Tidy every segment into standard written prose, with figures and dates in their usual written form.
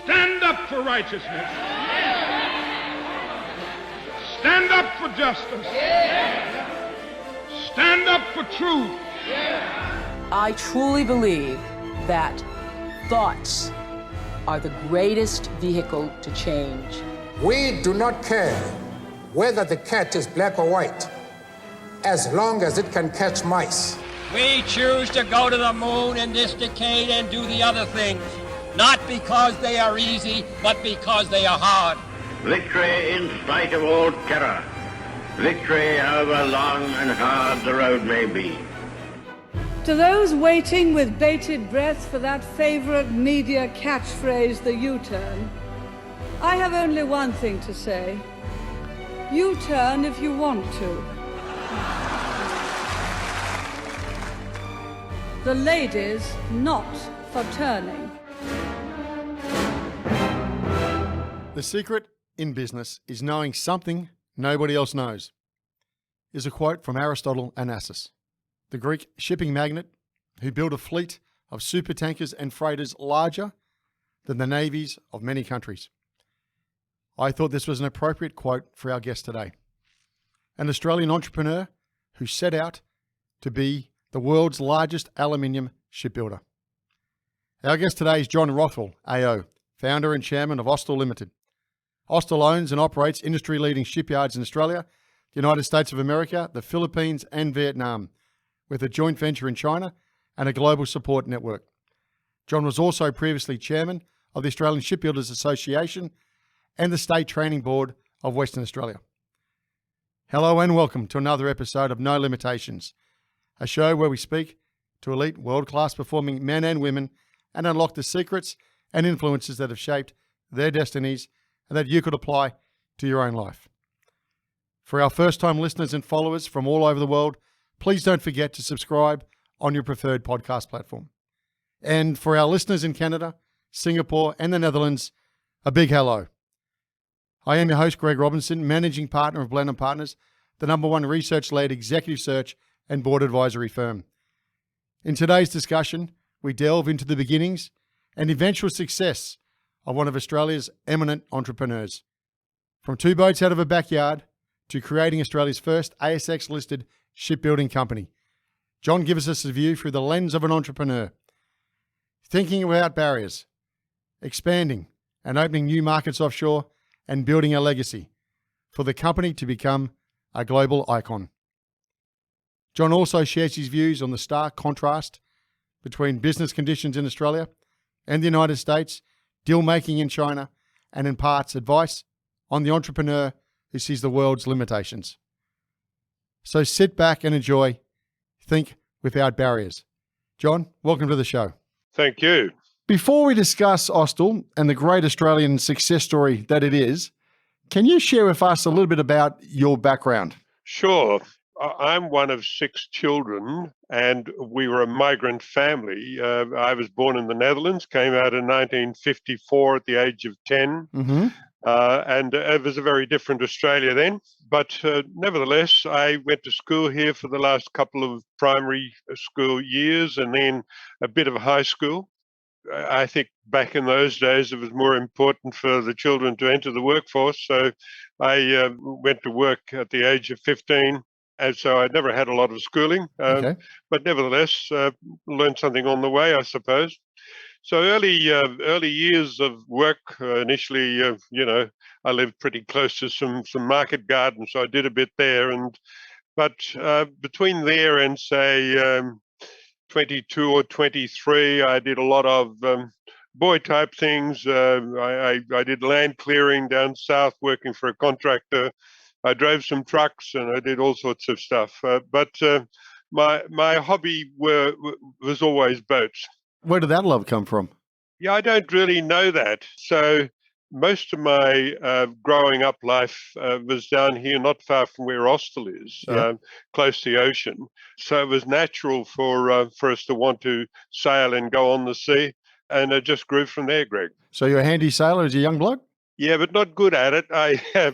Stand up for righteousness. Stand up for justice. Stand up for truth. I truly believe that thoughts are the greatest vehicle to change. We do not care whether the cat is black or white, as long as it can catch mice. We choose to go to the moon in this decade and do the other things, not because they are easy, but because they are hard. Victory in spite of all terror. Victory however long and hard the road may be. To those waiting with bated breath for that favourite media catchphrase, the U-turn, I have only one thing to say. U-turn if you want to. The ladies not for turning. The secret in business is knowing something nobody else knows, is a quote from Aristotle Onassis, the Greek shipping magnate who built a fleet of supertankers and freighters larger than the navies of many countries. I thought this was an appropriate quote for our guest today, an Australian entrepreneur who set out to be the world's largest aluminium shipbuilder. Our guest today is John Rothwell AO, founder and chairman of Austal Ltd. Austal owns and operates industry-leading shipyards in Australia, the United States of America, the Philippines and Vietnam, with a joint venture in China and a global support network. John was also previously chairman of the Australian Shipbuilders Association and the State Training Board of Western Australia. Hello and welcome to another episode of No Limitations, a show where we speak to elite world-class performing men and women and unlock the secrets and influences that have shaped their destinies and that you could apply to your own life. For our first-time listeners and followers from all over the world, please don't forget to subscribe on your preferred podcast platform. And for our listeners in Canada, Singapore, and the Netherlands, a big hello. I am your host, Greg Robinson, managing partner of Blenheim Partners, the #1 research-led executive search and board advisory firm. In today's discussion, we delve into the beginnings and eventual success of one of Australia's eminent entrepreneurs. From two boats out of a backyard to creating Australia's first ASX-listed shipbuilding company, John gives us a view through the lens of an entrepreneur, thinking about barriers, expanding and opening new markets offshore, and building a legacy for the company to become a global icon. John also shares his views on the stark contrast between business conditions in Australia and the United States, deal-making in China, and imparts advice on the entrepreneur who sees the world's limitations. So sit back and enjoy. Think without barriers. John, welcome to the show. Thank you. Before we discuss Austal and the great Australian success story that it is, can you share with us a little bit about your background? Sure. I'm one of 6 children, and we were a migrant family. I was born in the Netherlands, came out in 1954 at the age of 10, and it was a very different Australia then. But nevertheless, I went to school here for the last couple of primary school years and then a bit of high school. I think back in those days, it was more important for the children to enter the workforce. So I went to work at the age of 15. And so I never had a lot of schooling, but nevertheless, learned something on the way, I suppose. So early years of work, initially, I lived pretty close to some market gardens, so I did a bit there. But between there and, say, 22 or 23, I did a lot of boy-type things. I did land clearing down south, working for a contractor. I drove some trucks and I did all sorts of stuff. But my hobby was always boats. Where did that love come from? Yeah, I don't really know that. So most of my growing up life was down here, not far from where Austal is, close to the ocean. So it was natural for us to want to sail and go on the sea. And it just grew from there, Greg. So you're a handy sailor as a young bloke? Yeah, but not good at it.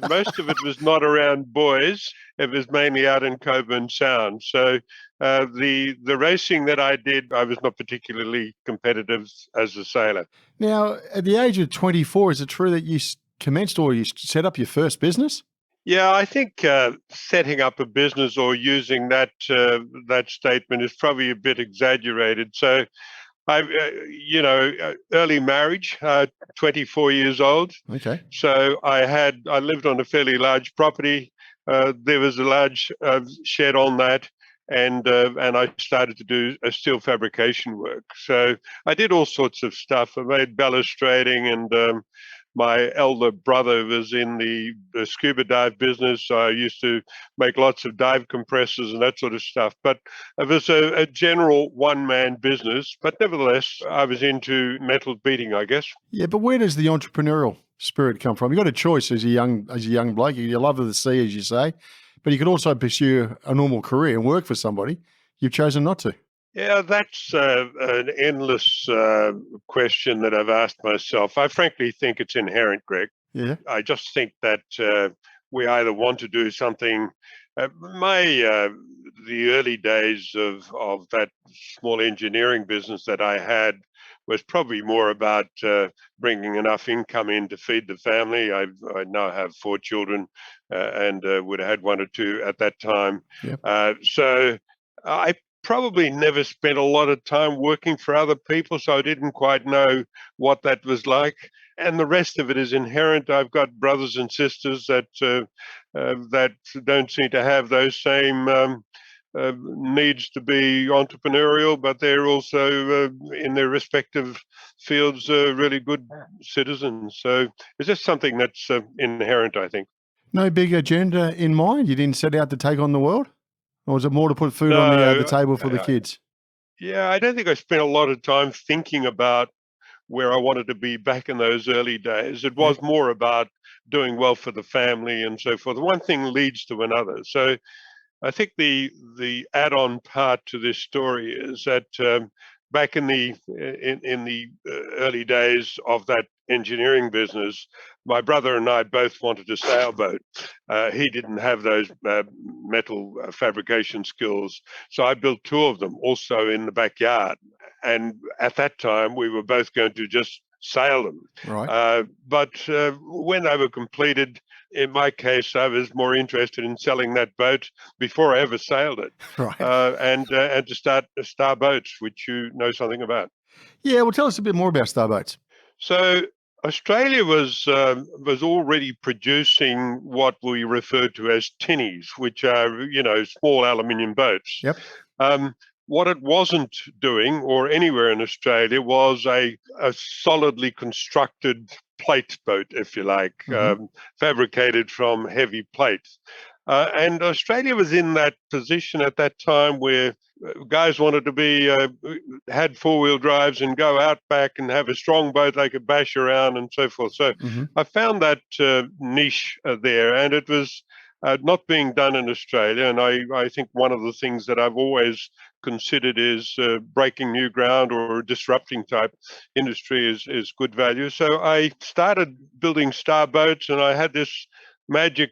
Most of it was not around buoys. It was mainly out in Coburn Sound. So The racing that I did, I was not particularly competitive as a sailor. Now, at the age of 24, is it true that you commenced or you set up your first business? Yeah, I think setting up a business or using that statement is probably a bit exaggerated. So, early marriage, 24 years old. Okay. So I lived on a fairly large property. There was a large shed on that, and I started to do steel fabrication work. So I did all sorts of stuff. I made balustrating, and my elder brother was in the scuba dive business. So I used to make lots of dive compressors and that sort of stuff. But it was a general one-man business. But nevertheless, I was into metal beating, I guess. Yeah, but where does the entrepreneurial spirit come from? You got a choice as a young bloke. You love the sea, as you say, but you could also pursue a normal career and work for somebody. You've chosen not to. Yeah, that's an endless question that I've asked myself. I frankly think it's inherent, Greg. Yeah. I just think that we either want to do something. The early days of that small engineering business that I had was probably more about bringing enough income in to feed the family. I now have 4 children and would have had 1 or 2 at that time. Yep. So I probably never spent a lot of time working for other people, so I didn't quite know what that was like. And the rest of it is inherent. I've got brothers and sisters that don't seem to have those same needs to be entrepreneurial, but they're also in their respective fields really good citizens. So it's just something that's inherent, I think. No big agenda in mind? You didn't set out to take on the world? Or was it more to put food on the table for the kids? Yeah, I don't think I spent a lot of time thinking about where I wanted to be back in those early days. It was more about doing well for the family and so forth. One thing leads to another. So I think the add-on part to this story is that back in the early days of that engineering business, my brother and I both wanted a sailboat. He didn't have those metal fabrication skills, so I built 2 of them also in the backyard. And at that time, we were both going to just sail them. Right. But when they were completed, in my case, I was more interested in selling that boat before I ever sailed it. Right. And to start Star Boats, which you know something about. Yeah, well, tell us a bit more about Star Boats. So Australia was already producing what we refer to as tinnies, which are small aluminium boats. Yep. What it wasn't doing, or anywhere in Australia, was a solidly constructed plate boat, if you like, fabricated from heavy plates. And Australia was in that position at that time where guys wanted to be, had 4-wheel drives and go out back and have a strong boat they could bash around and so forth. So I found that niche there, and it was not being done in Australia. And I think one of the things that I've always considered is breaking new ground or disrupting type industry is good value. So I started building Star Boats, and I had this magic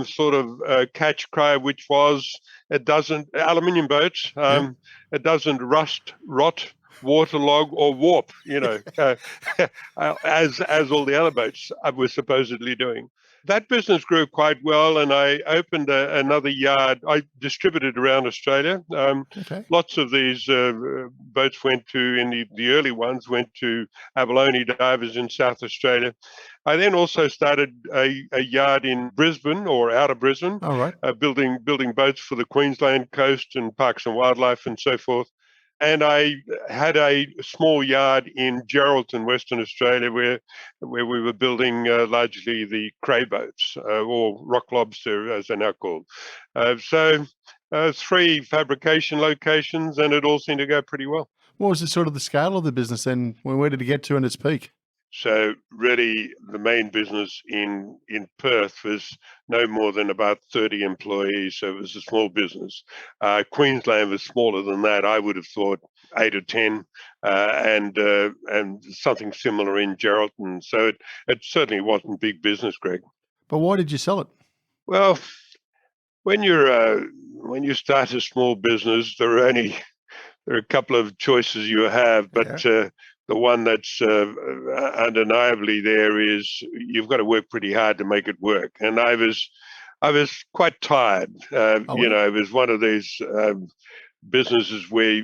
sort of catch cry, which was aluminium boats, it doesn't rust, rot, waterlog, or warp, as all the other boats were supposedly doing. That business grew quite well, and I opened another yard. I distributed around Australia. Lots of these boats went to, in the early ones, went to abalone divers in South Australia. I then also started a yard in Brisbane, or out of Brisbane, building boats for the Queensland coast and Parks and Wildlife and so forth. And I had a small yard in Geraldton, Western Australia, where we were building largely the cray boats, or rock lobster, as they're now called. So 3 fabrication locations, and it all seemed to go pretty well. What was the sort of the scale of the business, and where did it get to in its peak? So really, the main business in Perth was no more than about 30 employees, so it was a small business. Queensland was smaller than that. I would have thought 8 or 10, and something similar in Geraldton. So it certainly wasn't big business, Greg. But why did you sell it? Well, when you're when you start a small business, there are a couple of choices you have, but the one that's undeniably there is you've got to work pretty hard to make it work. And I was quite tired. It was one of these businesses where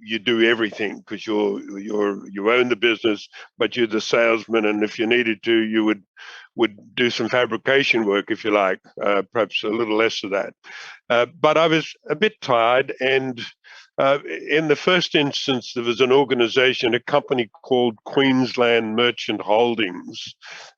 you do everything because you own the business, but you're the salesman, and if you needed to, you would do some fabrication work, if you like, perhaps a little less of that. But I was a bit tired, and in the first instance, there was an organization, a company called Queensland Merchant Holdings,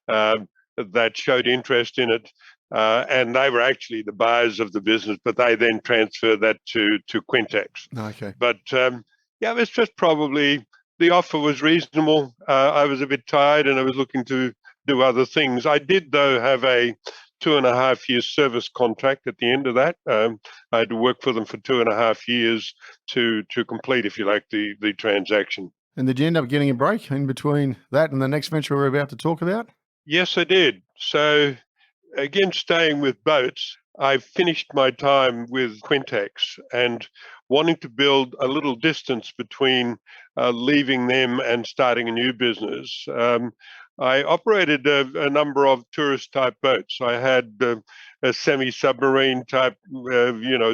that showed interest in it. And they were actually the buyers of the business, but they then transferred that to Quintex. Okay. But it was just probably the offer was reasonable. I was a bit tired and I was looking to do other things. I did, though, have a 2.5-year service contract at the end of that. I had to work for them for 2.5 years to complete, if you like, the transaction. And did you end up getting a break in between that and the next venture we're about to talk about? Yes, I did. So, again, staying with boats, I finished my time with Quintex and wanting to build a little distance between leaving them and starting a new business. I operated a number of tourist-type boats. I had a semi-submarine type,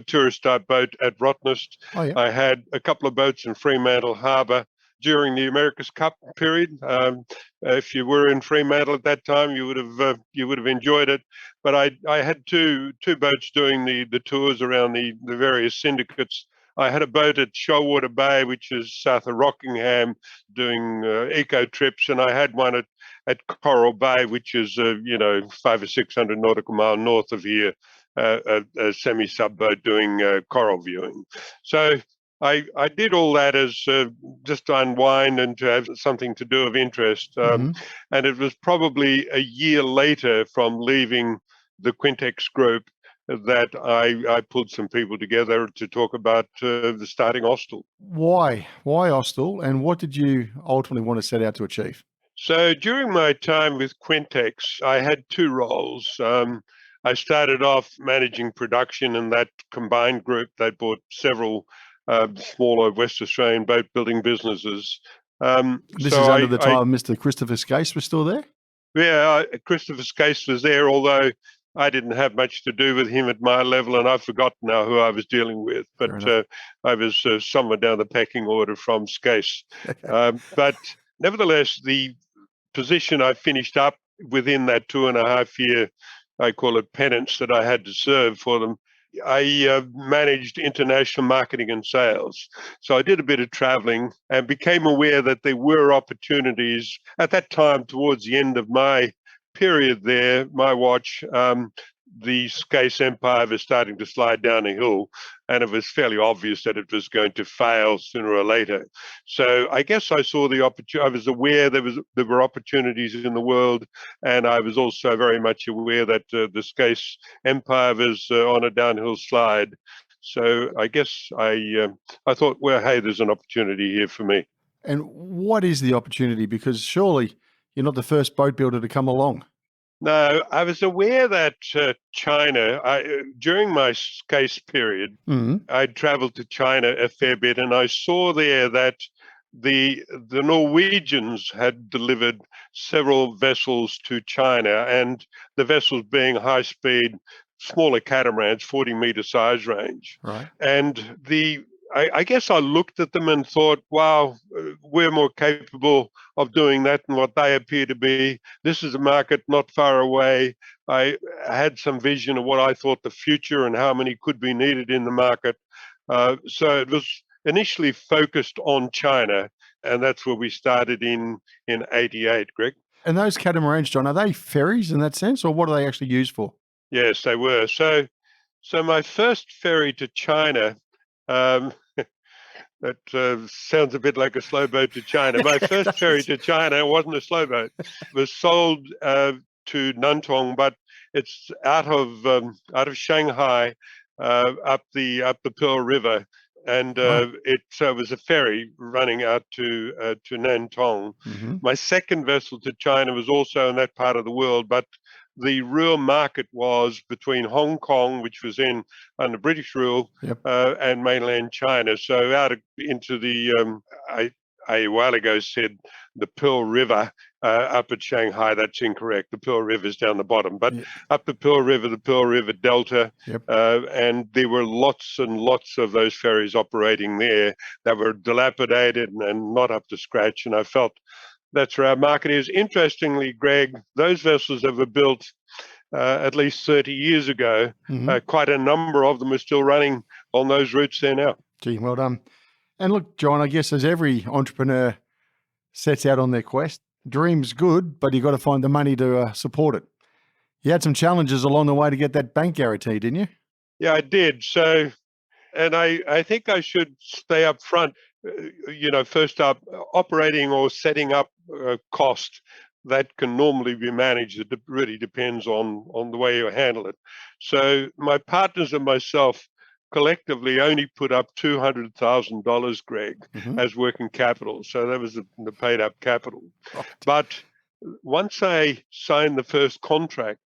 tourist-type boat at Rottnest. Oh, yeah. I had a couple of boats in Fremantle Harbour during the America's Cup period. If you were in Fremantle at that time, you would have enjoyed it. But I had two boats doing the tours around the various syndicates. I had a boat at Shoalwater Bay, which is south of Rockingham, doing eco trips, and I had one at Coral Bay, which is 500 or 600 nautical mile north of here, a semi-sub boat doing coral viewing. So I did all that as just to unwind and to have something to do of interest. And it was probably a year later from leaving the Quintex group that I pulled some people together to talk about the starting Austal. Why Austal, and what did you ultimately want to set out to achieve? So during my time with Quintex, I had two roles. I started off managing production in that combined group. They bought several smaller West Australian boat building businesses. This is under the time Mr. Christopher Skase was still there? Yeah, Christopher Skase was there, although I didn't have much to do with him at my level, and I've forgotten now who I was dealing with. But I was somewhere down the pecking order from Skase. But nevertheless, the position I finished up within that 2.5-year, I call it penance, that I had to serve for them, I managed international marketing and sales. So I did a bit of traveling and became aware that there were opportunities at that time towards the end of my period there, my watch, the Skase empire was starting to slide down a hill, and it was fairly obvious that it was going to fail sooner or later. So I guess I saw the opportunity. I was aware there were opportunities in the world, and I was also very much aware that the Skase empire was on a downhill slide. So I guess I thought, well, hey, there's an opportunity here for me. And what is the opportunity? Because surely you're not the first boat builder to come along. No, I was aware that China, during my Skase period, I'd traveled to China a fair bit, and I saw there that the Norwegians had delivered several vessels to China, and the vessels being high-speed, smaller catamarans, 40-meter size range. Right. And I guess I looked at them and thought, wow, we're more capable of doing that than what they appear to be. This is a market not far away. I had some vision of what I thought the future and how many could be needed in the market. So it was initially focused on China, and that's where we started in 88, Greg. And those catamarans, John, are they ferries in that sense, or what are they actually used for? Yes, they were. So my first ferry to China, that sounds a bit like a slow boat to China. My first ferry to China wasn't a slow boat. It was sold to Nantong, but it's out of Shanghai, up the Pearl River, and it was a ferry running out to Nantong. My second vessel to China was also in that part of the world, but the real market was between Hong Kong, which was under British rule, and mainland China. So out into the, I a while ago said the Pearl River up at Shanghai. That's incorrect. The Pearl River is down the bottom, but up the Pearl River Delta, and there were lots and lots of those ferries operating there that were dilapidated and not up to scratch. And I felt that's where our market is. Interestingly, Greg, those vessels that were built at least 30 years ago, quite a number of them are still running on those routes there now. Gee, well done. And look, John, I guess as every entrepreneur sets out on their quest, dream's good, but you've got to find the money to support it. You had some challenges along the way to get that bank guarantee, didn't you? Yeah, I did. So, and I think I should stay up front. First up, operating or setting up cost that can normally be managed. It really depends on the way you handle it. So my partners and myself collectively only put up $200,000, Greg, as working capital. So that was the paid up capital. Right. But once I signed the first contract,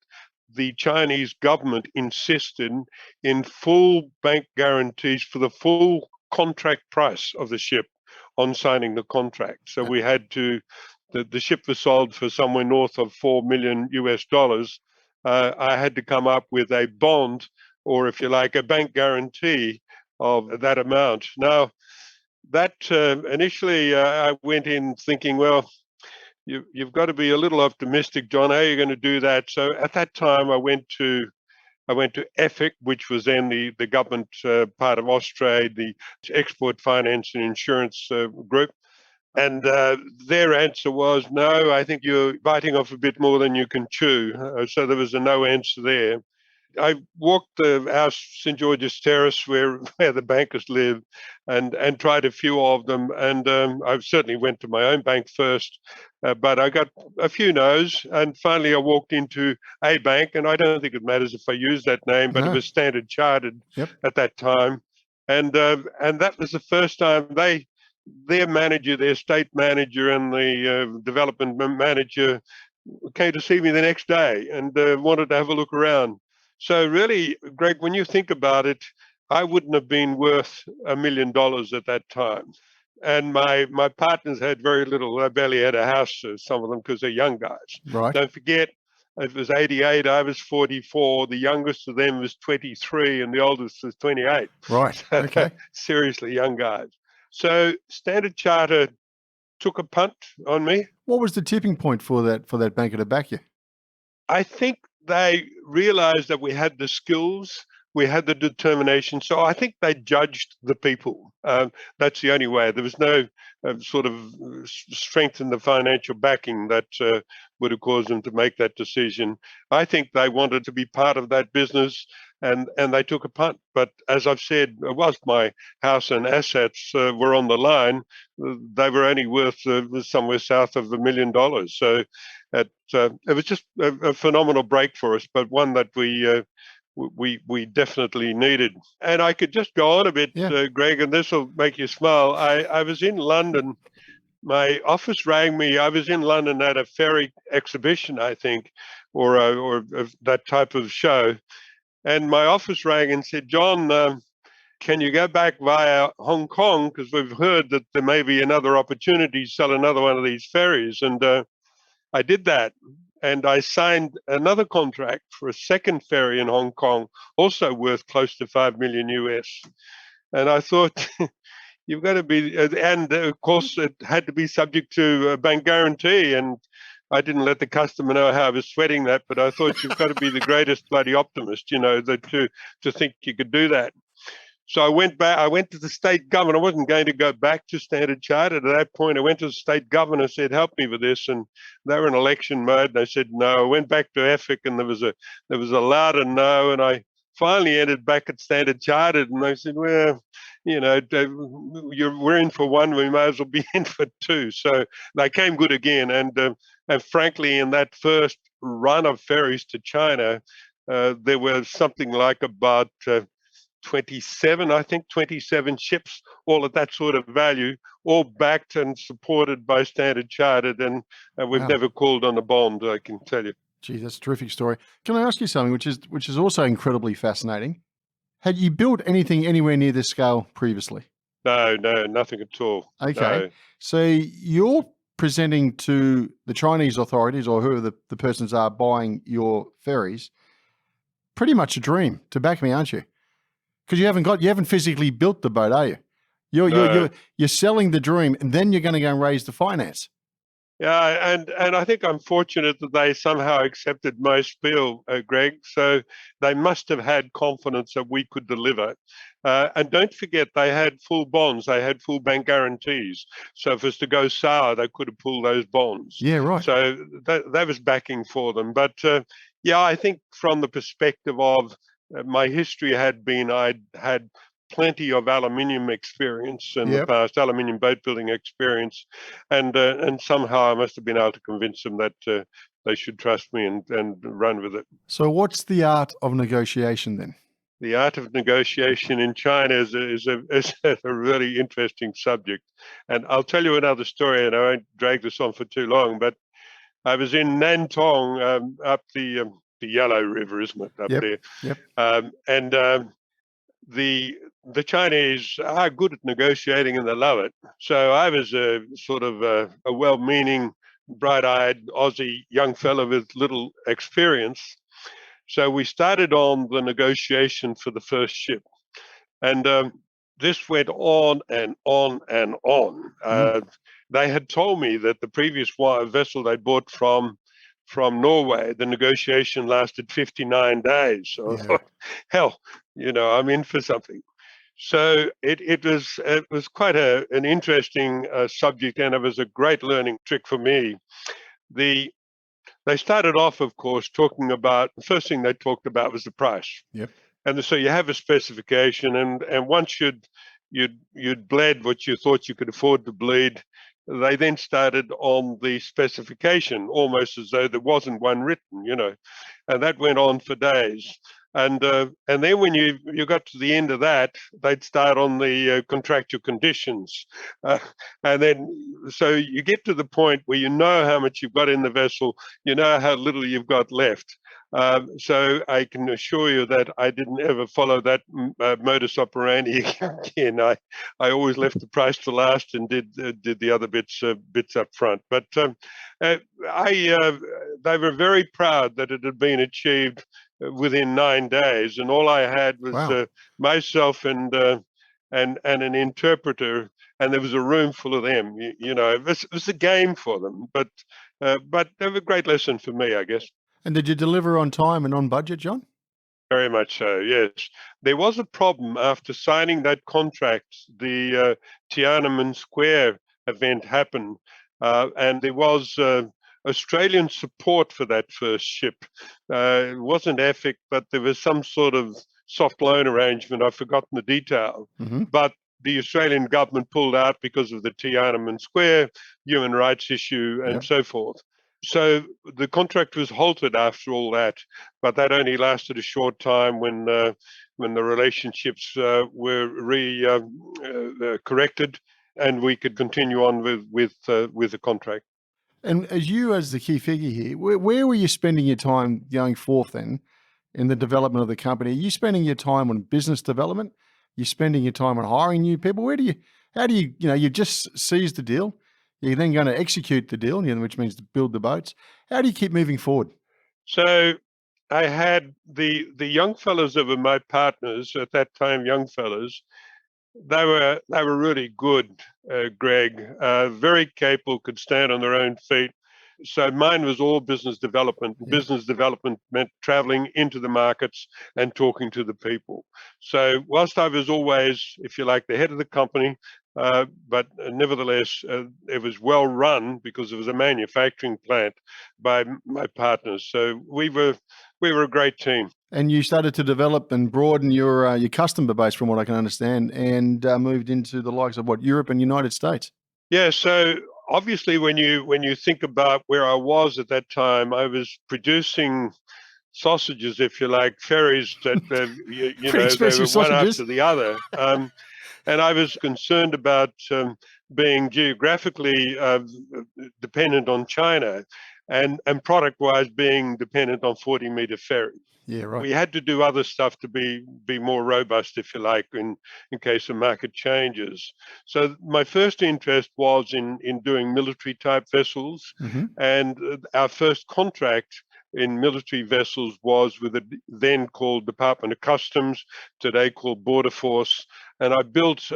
the Chinese government insisted in full bank guarantees for the full contract price of the ship on signing the contract. So we had to, the ship was sold for somewhere north of $4 million US. I had to come up with a bond, or if you like, a bank guarantee of that amount. Now, that initially I went in thinking, well, you've got to be a little optimistic, John. How are you going to do that? So at that time, I went to EFIC, which was then the government part of Australia, the Export Finance and Insurance Group. And their answer was, no, I think you're biting off a bit more than you can chew. So there was a no answer there. I walked the house, St. George's Terrace, where the bankers live, and tried a few of them. And I certainly went to my own bank first, but I got a few no's. And finally, I walked into a bank, and I don't think it matters if I use that name, but it was Standard Chartered at that time. And that was the first time their manager, their state manager, and the development manager came to see me the next day and wanted to have a look around. So really, Greg, when you think about it, I wouldn't have been worth $1 million at that time. And my partners had very little. They barely had a house, some of them, because they're young guys. Right. Don't forget, it was 88, I was 44. The youngest of them was 23, and the oldest was 28. Right, okay. Seriously, young guys. So Standard Chartered took a punt on me. What was the tipping point for that banker to back you? I think they realized that we had the skills, we had the determination. So I think they judged the people. That's the only way. There was no sort of strength in the financial backing that would have caused them to make that decision. I think they wanted to be part of that business, and they took a punt. But as I've said, whilst my house and assets were on the line, they were only worth somewhere south of $1 million. So it was just a phenomenal break for us, but one that we definitely needed. And I could just go on a bit, Greg, and this will make you smile. I was in London. My office rang me. I was in London at a ferry exhibition, I think, or that type of show. And my office rang and said, John, can you go back via Hong Kong? Because we've heard that there may be another opportunity to sell another one of these ferries. And I did that. And I signed another contract for a second ferry in Hong Kong, also worth close to $5 million US. And I thought, you've got to be, and of course, it had to be subject to a bank guarantee. And I didn't let the customer know how I was sweating that, but I thought you've got to be the greatest bloody optimist, to think you could do that. So I went back. I went to the state government. I wasn't going to go back to Standard Chartered at that point. I went to the state government and said, "Help me with this." And they were in election mode. And I said, "No." I went back to EFIC, and there was a louder no. And I finally ended back at Standard Chartered, and they said, "Well, we're in for one. We may as well be in for two." So they came good again. And frankly, in that first run of ferries to China, there were something like about 27 ships, all at that sort of value, all backed and supported by Standard Chartered, and we've never called on a bond, I can tell you. Gee, that's a terrific story. Can I ask you something which is also incredibly fascinating? Had you built anything anywhere near this scale previously? No, nothing at all. Okay. No. So you're presenting to the Chinese authorities or whoever the persons are buying your ferries pretty much a dream, to back me, aren't you? Because you haven't physically built the boat, are you? You're selling the dream, and then you're going to go and raise the finance. Yeah, and I think I'm fortunate that they somehow accepted my spiel, Greg. So they must have had confidence that we could deliver. And don't forget, they had full bonds. They had full bank guarantees. So if it was to go sour, they could have pulled those bonds. Yeah, right. So that was backing for them. But yeah, I think from the perspective of my history had been I'd had plenty of aluminium experience in the past, aluminium boat building experience, and somehow I must have been able to convince them that they should trust me and run with it. So what's the art of negotiation then? The art of negotiation in China is a really interesting subject, and I'll tell you another story, and I won't drag this on for too long. But I was in Nantong, up the Yellow River, isn't it, up there? Yep. And the Chinese are good at negotiating and they love it. So I was a sort of a well-meaning, bright-eyed Aussie young fellow with little experience. So we started on the negotiation for the first ship. And this went on and on and on. They had told me that the previous vessel they bought from Norway, the negotiation lasted 59 days. So I thought, hell, I'm in for something. So it was quite an interesting subject, and it was a great learning trick for me. They started off, of course, talking about, the first thing they talked about was the price. Yep. And so you have a specification, and once you'd bled what you thought you could afford to bleed, they then started on the specification, almost as though there wasn't one written, and that went on for days. And then when you got to the end of that, they'd start on the contractual conditions. And then, so you get to the point where you know how much you've got in the vessel, you know how little you've got left. So I can assure you that I didn't ever follow that modus operandi again. I always left the price to last and did the other bits up front. But they were very proud that it had been achieved within 9 days, and all I had was myself and an interpreter, and there was a room full of them. It was a game for them, but they were a great lesson for me, I guess. And did you deliver on time and on budget, John? Very much so, yes. There was a problem after signing that contract. The Tiananmen Square event happened, and there was Australian support for that first ship. It wasn't EFIC, but there was some sort of soft loan arrangement. I've forgotten the detail. But the Australian government pulled out because of the Tiananmen Square human rights issue and so forth. So the contract was halted after all that, but that only lasted a short time when the relationships were corrected, and we could continue on with the contract. And as the key figure here, where were you spending your time going forth then in the development of the company? Are you spending your time on business development? You're spending your time on hiring new people? How do you you've just seized the deal. You're then going to execute the deal, which means to build the boats. How do you keep moving forward? So I had the young fellows that were my partners at that time, young fellows. They were really good, Greg, very capable, could stand on their own feet. So mine was all business development. Business development meant traveling into the markets and talking to the people. So whilst I was always, if you like, the head of the company, but nevertheless, it was well run because it was a manufacturing plant by my partners. So we were a great team. And you started to develop and broaden your customer base, from what I can understand, and moved into the likes of Europe and United States. Yeah. So obviously, when you think about where I was at that time, I was producing sausages, if you like, ferries that they were one after the other. And I was concerned about being geographically dependent on China. and product-wise being dependent on 40-meter ferries. Yeah, right. We had to do other stuff to be more robust, if you like, in case the market changes. So my first interest was in doing military type vessels, and our first contract in military vessels was with a then called Department of Customs, today called Border Force, and I built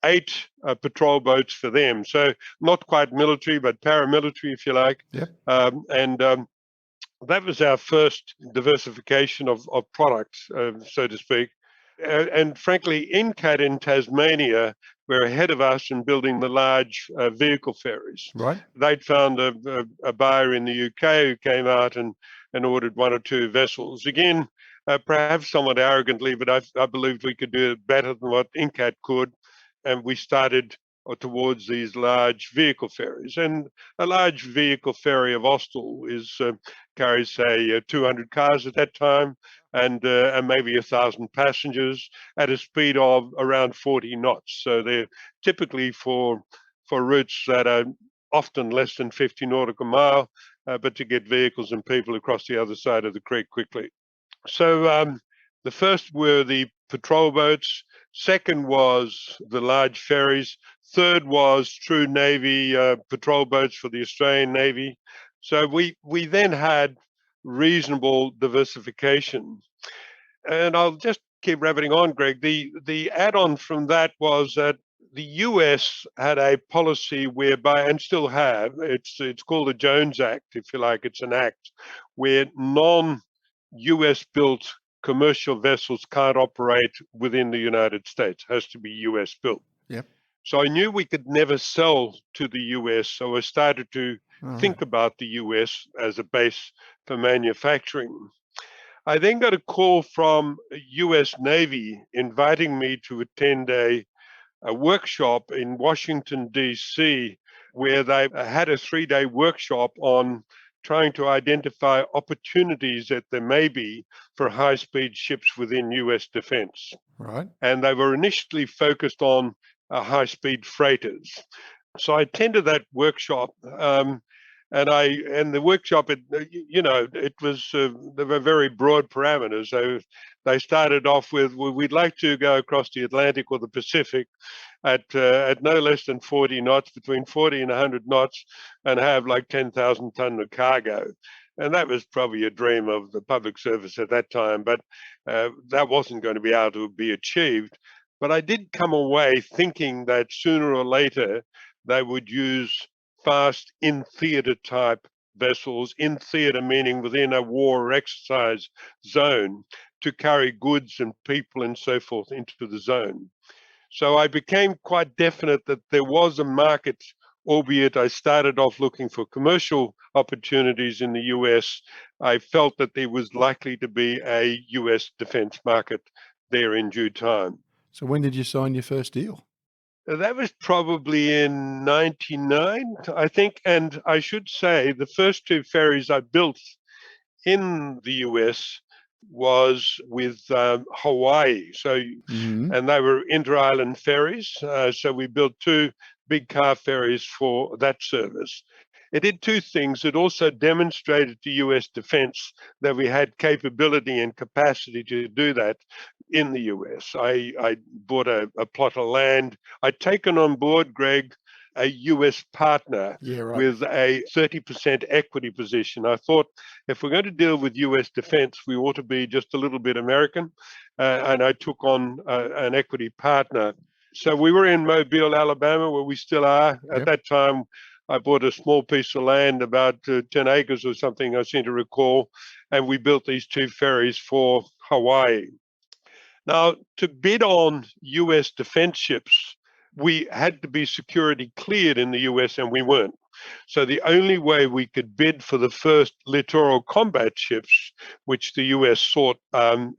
8 patrol boats for them. So not quite military, but paramilitary, if you like. Yep. That was our first diversification of products, so to speak. And frankly, Incat in Tasmania were ahead of us in building the large vehicle ferries. Right. They'd found a buyer in the UK who came out and ordered 1 or 2 vessels. Again, perhaps somewhat arrogantly, but I believed we could do it better than what Incat could. And we started towards these large vehicle ferries. And a large vehicle ferry of Austal carries, say, 200 cars at that time, and maybe 1,000 passengers at a speed of around 40 knots. So they're typically for routes that are often less than 50 nautical mile, but to get vehicles and people across the other side of the creek quickly. So the first were the patrol boats. Second was the large ferries. Third was true Navy patrol boats for the Australian Navy. So we then had reasonable diversification. And I'll just keep rabbiting on, Greg. The add-on from that was that the US had a policy whereby, and still have, it's called the Jones Act, if you like. It's an act where non-US built commercial vessels can't operate within the United States. It has to be US built. Yep. So I knew we could never sell to the US. So I started to think about the US as a base for manufacturing. I then got a call from US Navy inviting me to attend a workshop in Washington, D.C., where they had a 3-day workshop on trying to identify opportunities that there may be for high-speed ships within US defense. Right. And they were initially focused on high-speed freighters. So I attended that workshop, and the workshop, it was there were very broad parameters. So they started off with, well, we'd like to go across the Atlantic or the Pacific at no less than 40 knots, between 40 and 100 knots, and have like 10,000 ton of cargo. And that was probably a dream of the public service at that time, but that wasn't going to be able to be achieved. But I did come away thinking that sooner or later they would use fast in-theater type vessels, in theater meaning within a war or exercise zone, to carry goods and people and so forth into the zone. So I became quite definite that there was a market, albeit I started off looking for commercial opportunities in the US. I felt that there was likely to be a US defense market there in due time. So when did you sign your first deal? That was probably in 99, I think. And I should say the first 2 ferries I built in the US was with Hawaii. So, and they were inter-island ferries. So we built 2 big car ferries for that service. It did 2 things. It also demonstrated to US defense that we had capability and capacity to do that in the US. I bought a plot of land. I'd taken on board, Greg, a US partner with a 30% equity position. I thought if we're going to deal with US defense, we ought to be just a little bit American. And I took on an equity partner. So we were in Mobile, Alabama, where we still are. At that time, I bought a small piece of land, about 10 acres or something, I seem to recall, and we built these 2 ferries for Hawaii. Now, to bid on US defense ships, we had to be security cleared in the US, and we weren't. So the only way we could bid for the first littoral combat ships, which the US sought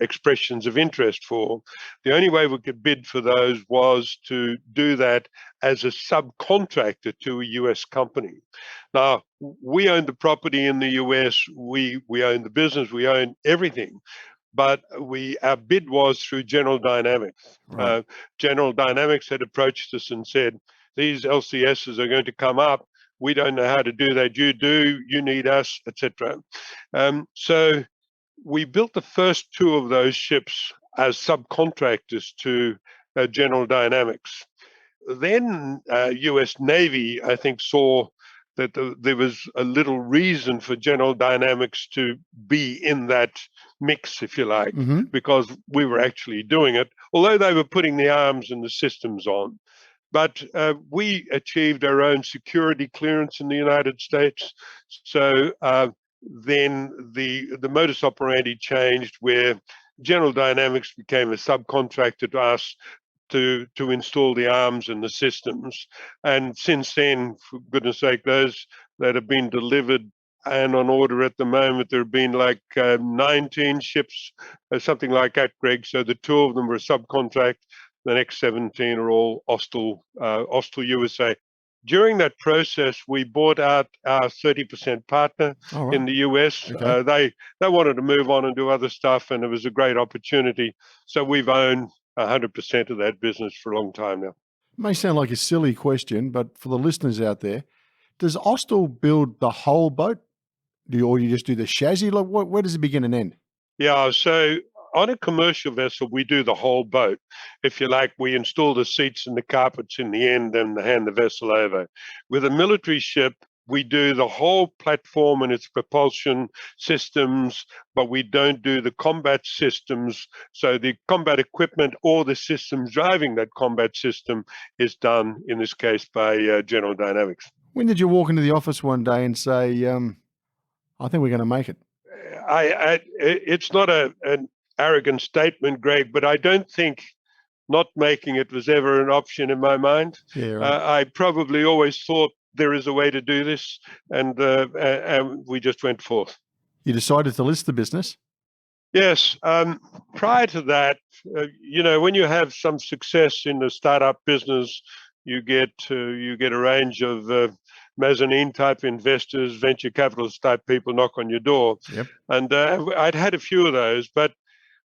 expressions of interest for, the only way we could bid for those was to do that as a subcontractor to a US company. Now, we owned the property in the US, we owned the business, we owned everything. But our bid was through General Dynamics. General Dynamics had approached us and said, these LCSs are going to come up. we don't know how to do that. You do, you need us, etc. So we built the first two of those ships as subcontractors to General Dynamics. Then US Navy, I think, saw that there was a little reason for General Dynamics to be in that mix, if you like, because we were actually doing it, although they were putting the arms and the systems on. But we achieved our own security clearance in the United States. So then the modus operandi changed, where General Dynamics became a subcontractor to us to install the arms and the systems. And since then, for goodness sake, those that have been delivered and on order at the moment, there have been like 19 ships, something like that, Greg. So the two of them were subcontract. The next 17 are all Austal USA. During that process, we bought out our 30% partner in the US. Okay. They wanted to move on and do other stuff, and it was a great opportunity. So we've owned 100% of that business for a long time now. It may sound like a silly question, but for the listeners out there, does Austal build the whole boat? Or you just do the chassis? Like, where does it begin and end? Yeah, so on a commercial vessel, we do the whole boat. If you like, we install the seats and the carpets in the end and hand the vessel over. With a military ship, we do the whole platform and its propulsion systems, but we don't do the combat systems. So the combat equipment or the systems driving that combat system is done, in this case, by General Dynamics. When did you walk into the office one day and say, I think we're going to make it? It's not an arrogant statement, Greg, but I don't think not making it was ever an option in my mind. Yeah, right. I probably always thought there is a way to do this, and we just went forth. You decided to list the business? Yes. Prior to that, when you have some success in the startup business, you get a range of mezzanine type investors, venture capitalist type people knock on your door. Yep. And I'd had a few of those, but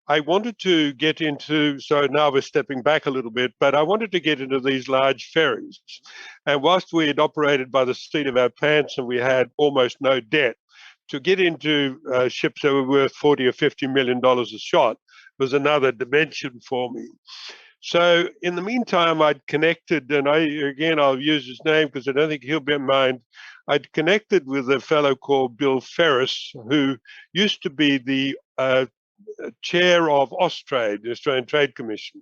I wanted to get into, so now we're stepping back a little bit, but I wanted to get into these large ferries. And whilst we had operated by the seat of our pants and we had almost no debt, to get into ships that were worth $40 or $50 million a shot was another dimension for me. So in the meantime, I'd connected, and I'll use his name because I don't think he'll be in mind. I'd connected with a fellow called Bill Ferris, who used to be the chair of Austrade, the Australian Trade Commission.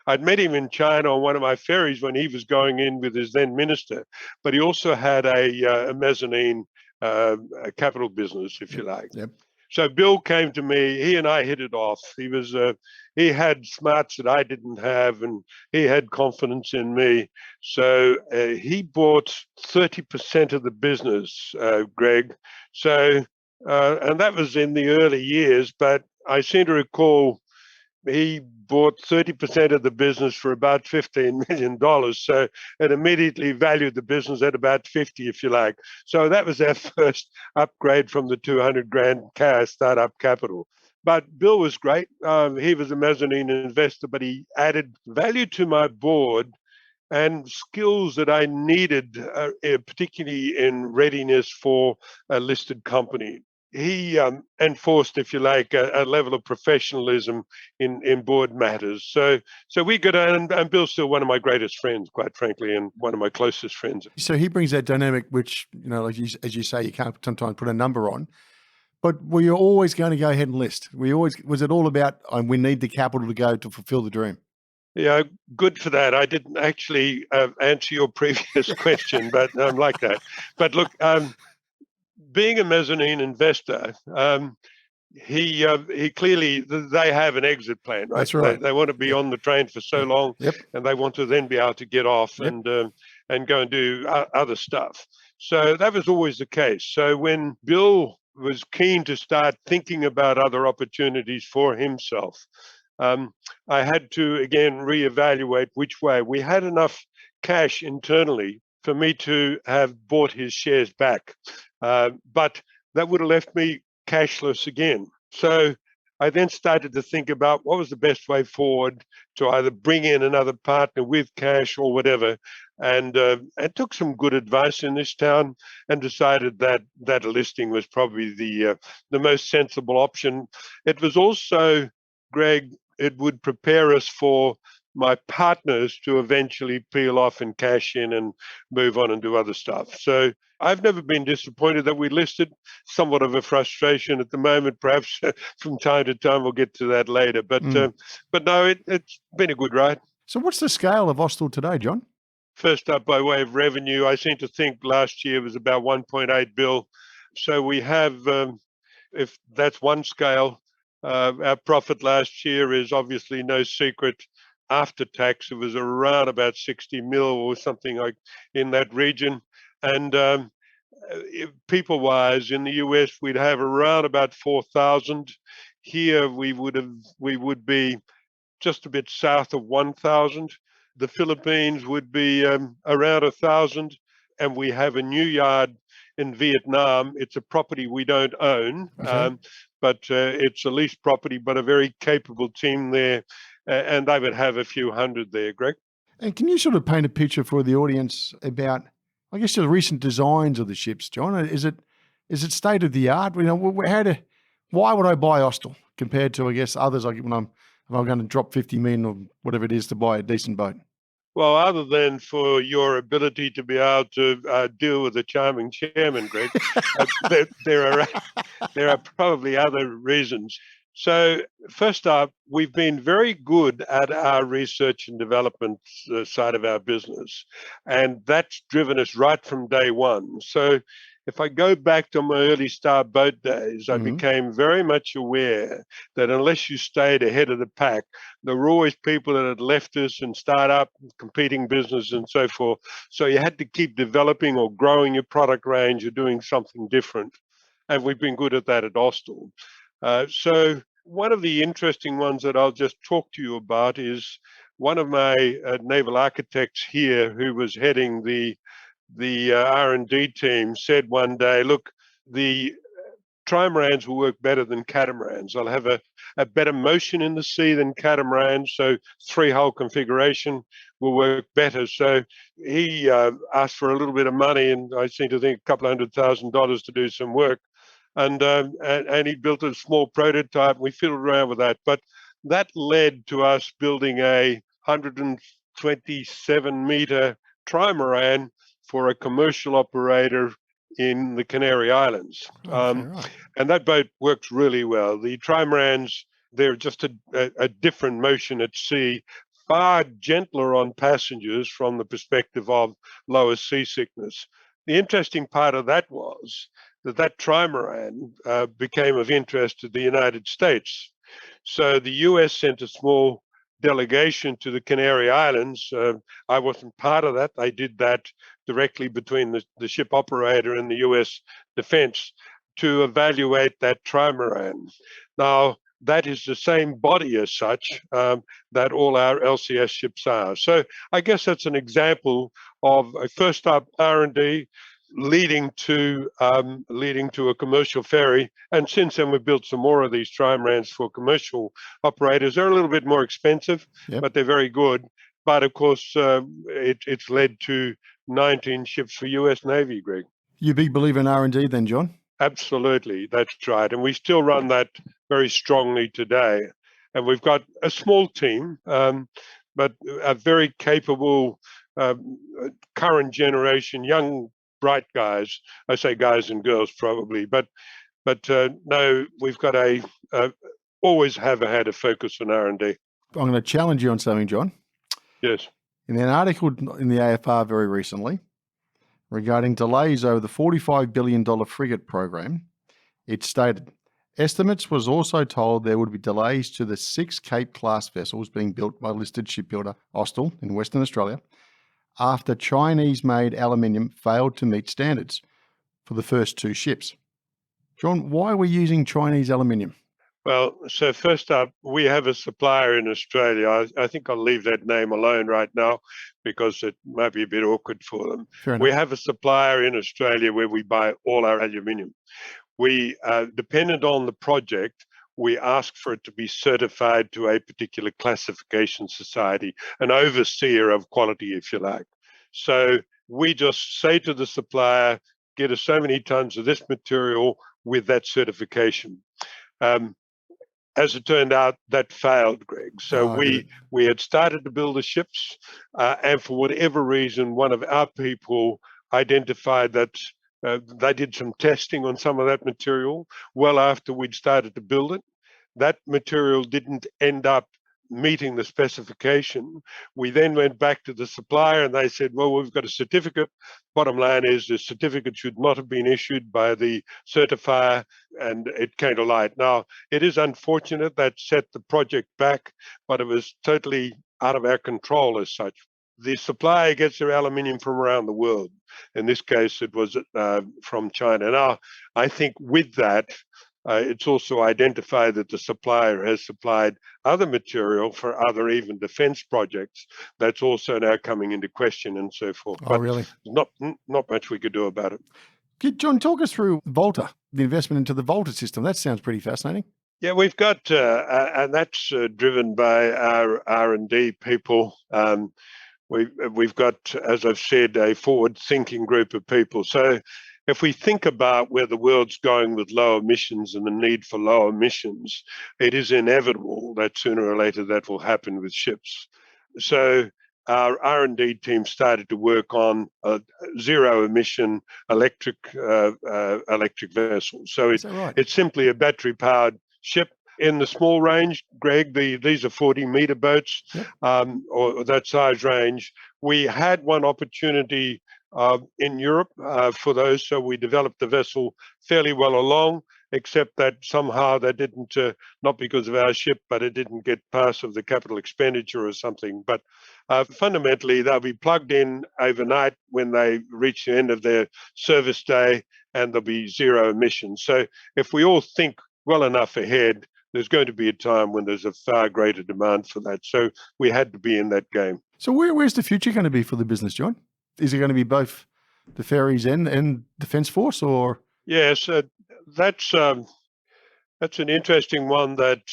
I'd met him in China on one of my ferries when he was going in with his then minister, but he also had a mezzanine capital business, if you like. Yep. So Bill came to me. He and I hit it off. He had smarts that I didn't have, and he had confidence in me. So he bought 30% of the business, Greg. So and that was in the early years, but I seem to recall he bought 30% of the business for about $15 million. So it immediately valued the business at about 50, if you like. So that was our first upgrade from the 200 grand startup capital. But Bill was great. He was a mezzanine investor, but he added value to my board and skills that I needed, particularly in readiness for a listed company. He enforced, if you like, a level of professionalism in board matters. So we got on, and Bill's still one of my greatest friends, quite frankly, and one of my closest friends. So he brings that dynamic, which, like as you say, you can't sometimes put a number on. But were you always going to go ahead and list? Was it all about we need the capital to go to fulfill the dream? Yeah, good for that. I didn't actually answer your previous question, but I'm like that. But look, being a mezzanine investor, he clearly, they have an exit plan, right? That's right. They want to be on the train for so long, Yep. and they want to then be able to get off and go and do other stuff. So that was always the case. So when Bill was keen to start thinking about other opportunities for himself, I had to, again, reevaluate which way. We had enough cash internally for me to have bought his shares back. But that would have left me cashless again. So I then started to think about what was the best way forward to either bring in another partner with cash or whatever. and took some good advice in this town and decided that a listing was probably the most sensible option. It was also, Greg, it would prepare us for my partners to eventually peel off and cash in and move on and do other stuff. So I've never been disappointed that we listed. Somewhat of a frustration at the moment, perhaps from time to time. We'll get to that later. But no, it's been a good ride. So what's the scale of Austal today, John? First up, by way of revenue, I seem to think last year was about 1.8 bill. So we have, if that's one scale, our profit last year is obviously no secret. After tax, it was around about 60 mil or something like in that region. And people-wise, in the US, we'd have around about 4,000. Here, we would be just a bit south of 1,000. The Philippines would be around 1,000, and we have a new yard in Vietnam. It's a property we don't own, Okay. but it's a leased property, but a very capable team there, and they would have a few hundred there, Greg. And can you sort of paint a picture for the audience about, I guess, the recent designs of the ships, John? Is it state of the art? You know, why would I buy Austal compared to, I guess, others? Like if I'm going to drop 50 million or whatever it is to buy a decent boat. Well, other than for your ability to be able to deal with a charming chairman, Greg, there are probably other reasons. So first up, we've been very good at our research and development side of our business, and that's driven us right from day one. So if I go back to my early star boat days, I became very much aware that unless you stayed ahead of the pack, there were always people that had left us and start up competing business and so forth. So you had to keep developing or growing your product range or doing something different. And we've been good at that at Austal. So one of the interesting ones that I'll just talk to you about is one of my naval architects here who was heading the R&D team said one day, look, the trimarans will work better than catamarans. They'll have a better motion in the sea than catamarans, so three-hull configuration will work better. So he asked for a little bit of money, and I seem to think a couple $100,000 to do some work. And he built a small prototype. We fiddled around with that. But that led to us building a 127-meter trimaran for a commercial operator in the Canary Islands. Right. And that boat works really well. The trimarans, they're just a different motion at sea, far gentler on passengers from the perspective of lower seasickness. The interesting part of that was that trimaran became of interest to the United States. So the US sent a small delegation to the Canary Islands. I wasn't part of that. They did that directly between the ship operator and the US Defense to evaluate that trimaran. Now, that is the same body as such that all our LCS ships are. So I guess that's an example of a first up R&D leading to a commercial ferry. And since then, we've built some more of these trimarans for commercial operators. They're a little bit more expensive, but they're very good. But of course, it's led to 19 ships for US Navy, Greg. You a big believer in R&D then, John? Absolutely, that's right. And we still run that very strongly today. And we've got a small team, but a very capable current generation, young, bright guys. I say guys and girls probably, but no, we've got always have had a focus on R&D. I'm going to challenge you on something, John. Yes. In an article in the AFR very recently regarding delays over the $45 billion frigate program, it stated, estimates was also told there would be delays to the 6 Cape-class vessels being built by listed shipbuilder Austal in Western Australia after Chinese-made aluminium failed to meet standards for the first 2 ships. John, why are we using Chinese aluminium? Well, so first up, we have a supplier in Australia. I think I'll leave that name alone right now because it might be a bit awkward for them. We have a supplier in Australia where we buy all our aluminium. We, dependent on the project, we ask for it to be certified to a particular classification society, an overseer of quality, if you like. So we just say to the supplier, get us so many tons of this material with that certification. As it turned out, that failed, Greg. So we had started to build the ships, and for whatever reason, one of our people identified that they did some testing on some of that material well after we'd started to build it. That material didn't end up meeting the specification. We then went back to the supplier and they said, well, we've got a certificate. Bottom line is the certificate should not have been issued by the certifier, and it came to light. Now, it is unfortunate that set the project back, but it was totally out of our control as such. The supplier gets their aluminium from around the world. In this case, it was from China. Now, I think with that, it's also identified that the supplier has supplied other material for other even defence projects. That's also now coming into question and so forth. Oh, really? Not much we could do about it. John, talk us through Volta, the investment into the Volta system. That sounds pretty fascinating. Yeah, we've got, and that's driven by our R&D people. We've got, as I've said, a forward-thinking group of people. So if we think about where the world's going with low emissions and the need for low emissions, it is inevitable that sooner or later that will happen with ships. So our R&D team started to work on a zero-emission electric vessel. So it's simply a battery-powered ship. In the small range, Greg, these are 40-meter boats, or that size range. We had one opportunity in Europe for those, so we developed the vessel fairly well along, except that somehow they didn't, not because of our ship, but it didn't get past of the capital expenditure or something. But fundamentally, they'll be plugged in overnight when they reach the end of their service day, and there'll be zero emissions. So if we all think well enough ahead, there's going to be a time when there's a far greater demand for that. So we had to be in that game. So where's the future going to be for the business, John? Is it going to be both the ferries and Defence Force, or? Yes, that's an interesting one that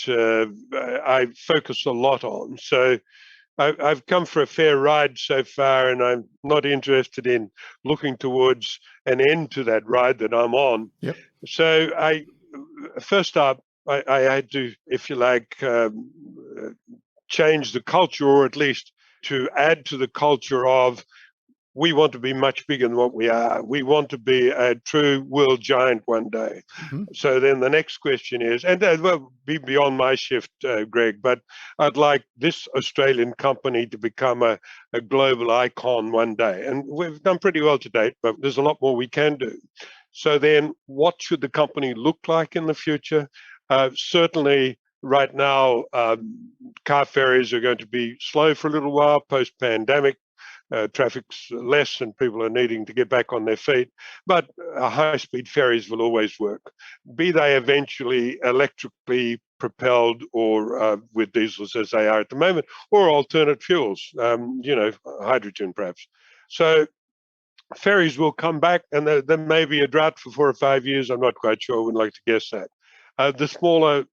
I focus a lot on. So I've come for a fair ride so far, and I'm not interested in looking towards an end to that ride that I'm on. Yep. So first up, I had to, if you like, change the culture, or at least to add to the culture of, we want to be much bigger than what we are. We want to be a true world giant one day. Mm-hmm. So then the next question is, and that will be beyond my shift, Greg, but I'd like this Australian company to become a global icon one day. And we've done pretty well to date, but there's a lot more we can do. So then what should the company look like in the future? Certainly right now, car ferries are going to be slow for a little while post-pandemic. Traffic's less and people are needing to get back on their feet, but high-speed ferries will always work, be they eventually electrically propelled or with diesels as they are at the moment, or alternate fuels, hydrogen perhaps. So ferries will come back, and there may be a drought for 4 or 5 years. I'm not quite sure. I wouldn't like to guess that. The smaller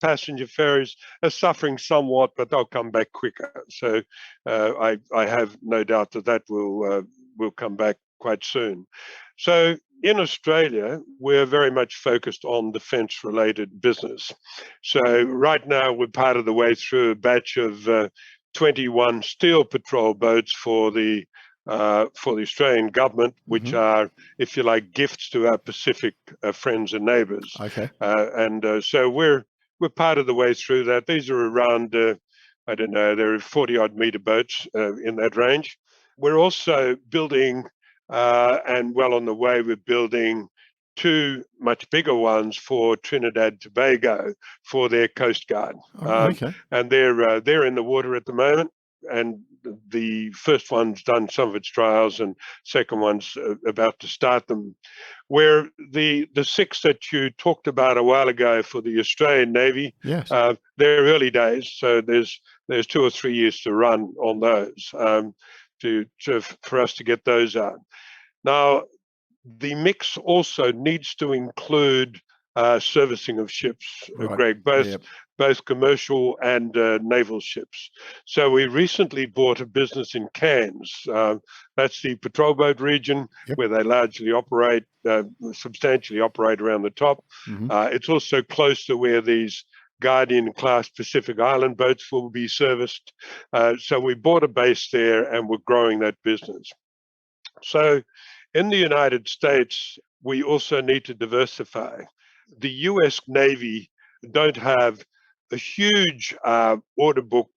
passenger ferries are suffering somewhat, but they'll come back quicker. So I have no doubt that will come back quite soon. So in Australia, we're very much focused on defence-related business. So right now, we're part of the way through a batch of 21 steel patrol boats for the Australian government, which are, if you like, gifts to our Pacific friends and neighbours. Okay. So we're part of the way through that. These are around, I don't know, there are 40-odd metre boats in that range. We're also building, and well on the way, we're building 2 much bigger ones for Trinidad Tobago for their Coast Guard. Okay. And they're in the water at the moment. And the first one's done some of its trials, and second one's about to start them. Where the 6 that you talked about a while ago for the Australian Navy, yes, they're early days, so there's 2 or 3 years to run on those for us to get those out. Now, the mix also needs to include servicing of ships, right. Greg, both both commercial and naval ships. So we recently bought a business in Cairns. That's the patrol boat region, where they largely operate, substantially operate around the top. It's also close to where these Guardian-class Pacific Island boats will be serviced. So we bought a base there and we're growing that business. So in the United States, we also need to diversify. The US Navy don't have a huge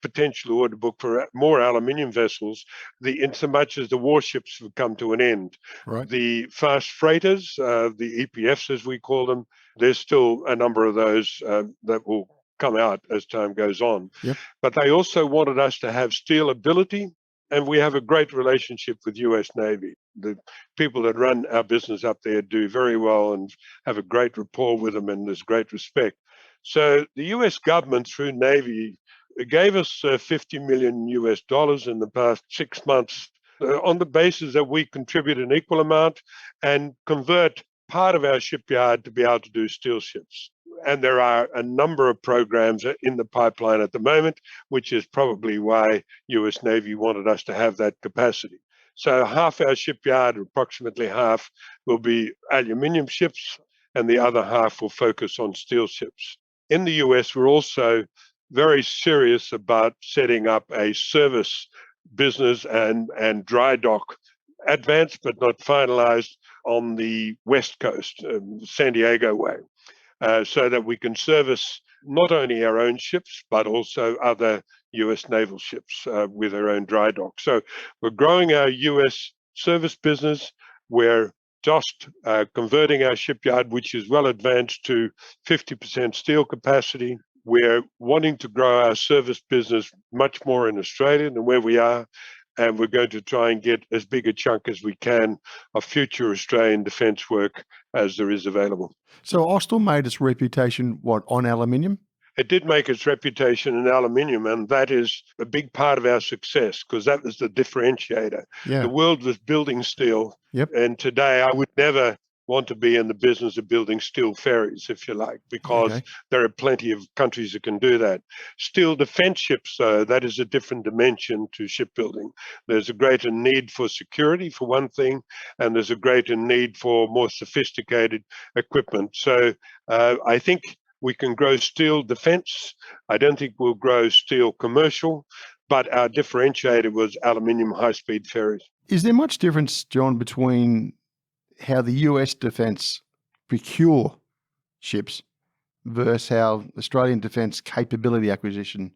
potential order book for more aluminium vessels, in so much as the warships have come to an end. Right. The fast freighters, the EPFs as we call them, there's still a number of those that will come out as time goes on. Yep. But they also wanted us to have steel ability, and we have a great relationship with US Navy. The people that run our business up there do very well and have a great rapport with them, and there's great respect. So the US government through Navy gave us $50 million in the past 6 months on the basis that we contribute an equal amount and convert part of our shipyard to be able to do steel ships. And there are a number of programs in the pipeline at the moment, which is probably why US Navy wanted us to have that capacity. So half our shipyard, approximately half, will be aluminium ships, and the other half will focus on steel ships. In the US, we're also very serious about setting up a service business and dry dock, advanced but not finalized, on the West Coast, San Diego way. So that we can service not only our own ships, but also other US naval ships with their own dry dock. So we're growing our US service business. We're just converting our shipyard, which is well advanced, to 50% steel capacity. We're wanting to grow our service business much more in Australia than where we are. And we're going to try and get as big a chunk as we can of future Australian defence work as there is available. So Austal made its reputation, on aluminium? It did make its reputation in aluminium, and that is a big part of our success, because that was the differentiator. Yeah. The world was building steel, and today I would never want to be in the business of building steel ferries, if you like, because there are plenty of countries that can do that. Steel defence ships, though, that is a different dimension to shipbuilding. There's a greater need for security, for one thing, and there's a greater need for more sophisticated equipment. So I think we can grow steel defence. I don't think we'll grow steel commercial, but our differentiator was aluminium high-speed ferries. Is there much difference, John, between how the US defence procure ships versus how Australian Defence Capability Acquisition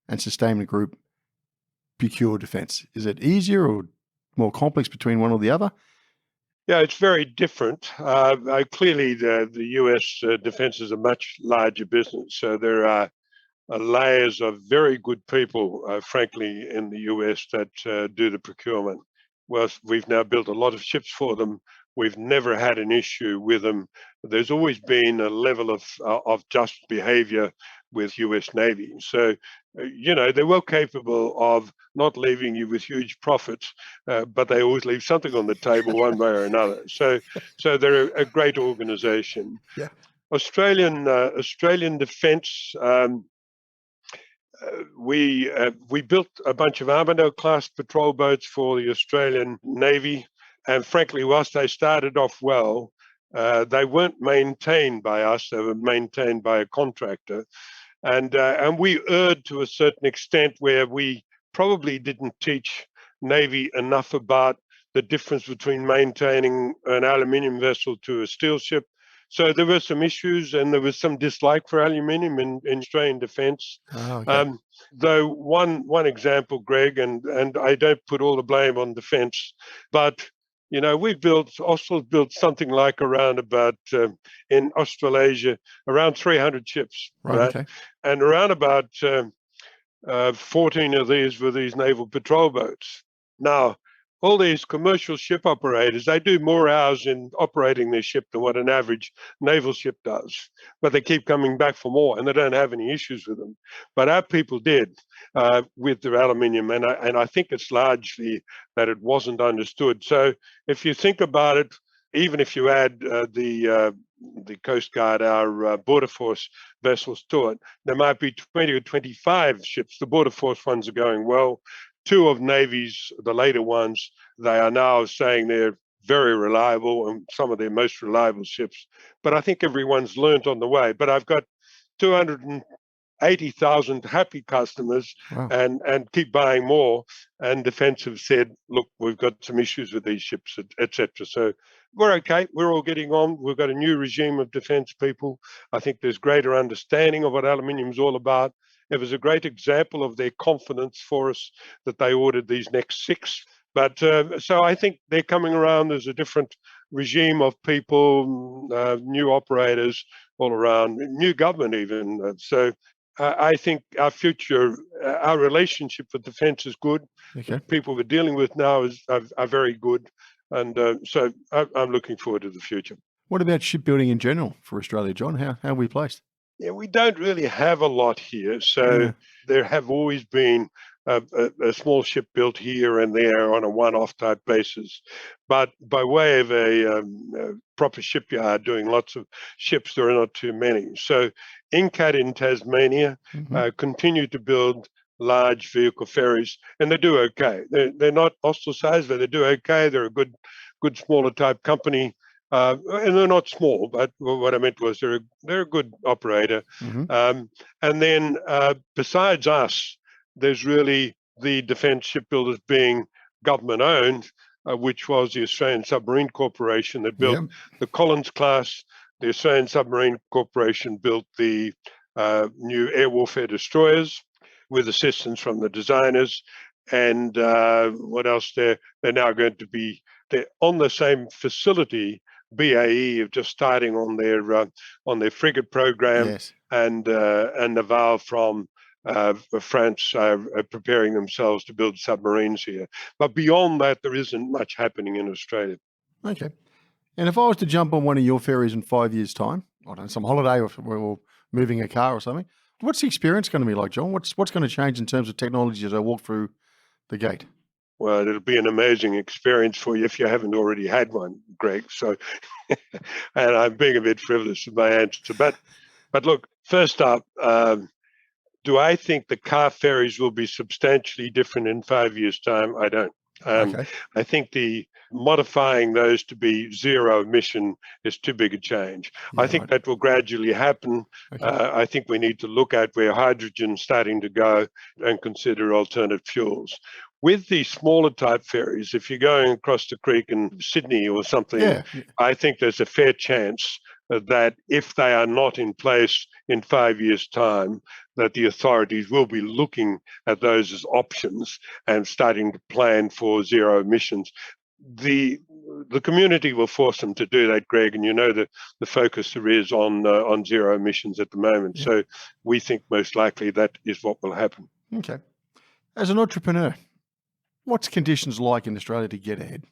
and Sustainment Group procure defence? Is it easier or more complex between one or the other? Yeah, it's very different. Clearly, the US defence is a much larger business, so there are layers of very good people, frankly, in the US that do the procurement. Well, we've now built a lot of ships for them. We've never had an issue with them. There's always been a level of just behavior with US Navy. So, they're well capable of not leaving you with huge profits, but they always leave something on the table one way or another. So they're a great organization. Yeah. Australian Defence, we built a bunch of Armado-class patrol boats for the Australian Navy. And frankly, whilst they started off well, they weren't maintained by us. They were maintained by a contractor. And we erred to a certain extent where we probably didn't teach Navy enough about the difference between maintaining an aluminium vessel to a steel ship. So there were some issues, and there was some dislike for aluminium in Australian defence. Oh, okay. Though one example, Greg, and I don't put all the blame on defence, but Austal's built something like around about, in Australasia, around 300 ships. Right? Okay. And around about 14 of these were these naval patrol boats. Now, all these commercial ship operators, they do more hours in operating their ship than what an average naval ship does. But they keep coming back for more, and they don't have any issues with them. But our people did with their aluminium, and I think it's largely that it wasn't understood. So if you think about it, even if you add the Coast Guard, our Border Force vessels to it, there might be 20 or 25 ships. The Border Force ones are going well. Two of Navy's, the later ones, they are now saying they're very reliable and some of their most reliable ships. But I think everyone's learnt on the way. But I've got 280,000 happy customers. Wow. and keep buying more. And Defence have said, look, we've got some issues with these ships, etc. So we're okay. We're all getting on. We've got a new regime of Defence people. I think there's greater understanding of what aluminium is all about. It was a great example of their confidence for us that they ordered these next 6. But so I think they're coming around. There's a different regime of people, new operators all around, new government even. So I think our future, our relationship with Defence is good. Okay. The people we're dealing with now are very good. And so I'm looking forward to the future. What about shipbuilding in general for Australia, John? How are we placed? Yeah, we don't really have a lot here. So there have always been a small ship built here and there on a one-off type basis. But by way of a proper shipyard doing lots of ships, there are not too many. So Incat in Tasmania continue to build large vehicle ferries, and they do okay. They're not Austal size, but they do okay. They're a good smaller type company. And they're not small, but what I meant was they're a good operator. And then besides us, there's really the Defence Shipbuilders being government owned, which was the Australian Submarine Corporation that built the Collins class. The Australian Submarine Corporation built the new air warfare destroyers with assistance from the designers. And what else? They're now going to be on the same facility. BAE are just starting on their frigate program, and Naval from France are preparing themselves to build submarines here. But beyond that, there isn't much happening in Australia. Okay. And if I was to jump on one of your ferries in 5 years' time, I don't know, some holiday or moving a car or something, what's the experience going to be like, John? What's going to change in terms of technology as I walk through the gate? Well, it'll be an amazing experience for you if you haven't already had one, Greg. So, and I'm being a bit frivolous with my answer. But look, first up, do I think the car ferries will be substantially different in 5 years' time? I don't. I think the modifying those to be zero emission is too big a change. I think that will gradually happen. I think we need to look at where hydrogen's starting to go and consider alternate fuels. With the smaller type ferries, if you're going across the creek in Sydney or something, I think there's a fair chance that if they are not in place in 5 years' time, that the authorities will be looking at those as options and starting to plan for zero emissions. The community will force them to do that, Greg, and you know that the focus there is on zero emissions at the moment. So we think most likely that is what will happen. Okay. As an entrepreneur, what's conditions like in Australia to get ahead?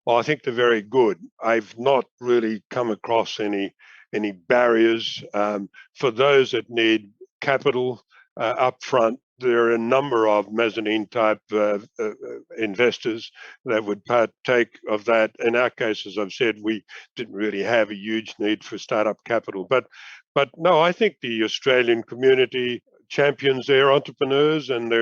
Well, I think they're very good. I've not really come across any barriers for those that need capital up front. There are a number of mezzanine type investors that would partake of that. In our case, as I've said, we didn't really have a huge need for startup capital. But no, I think the Australian community champions their entrepreneurs, and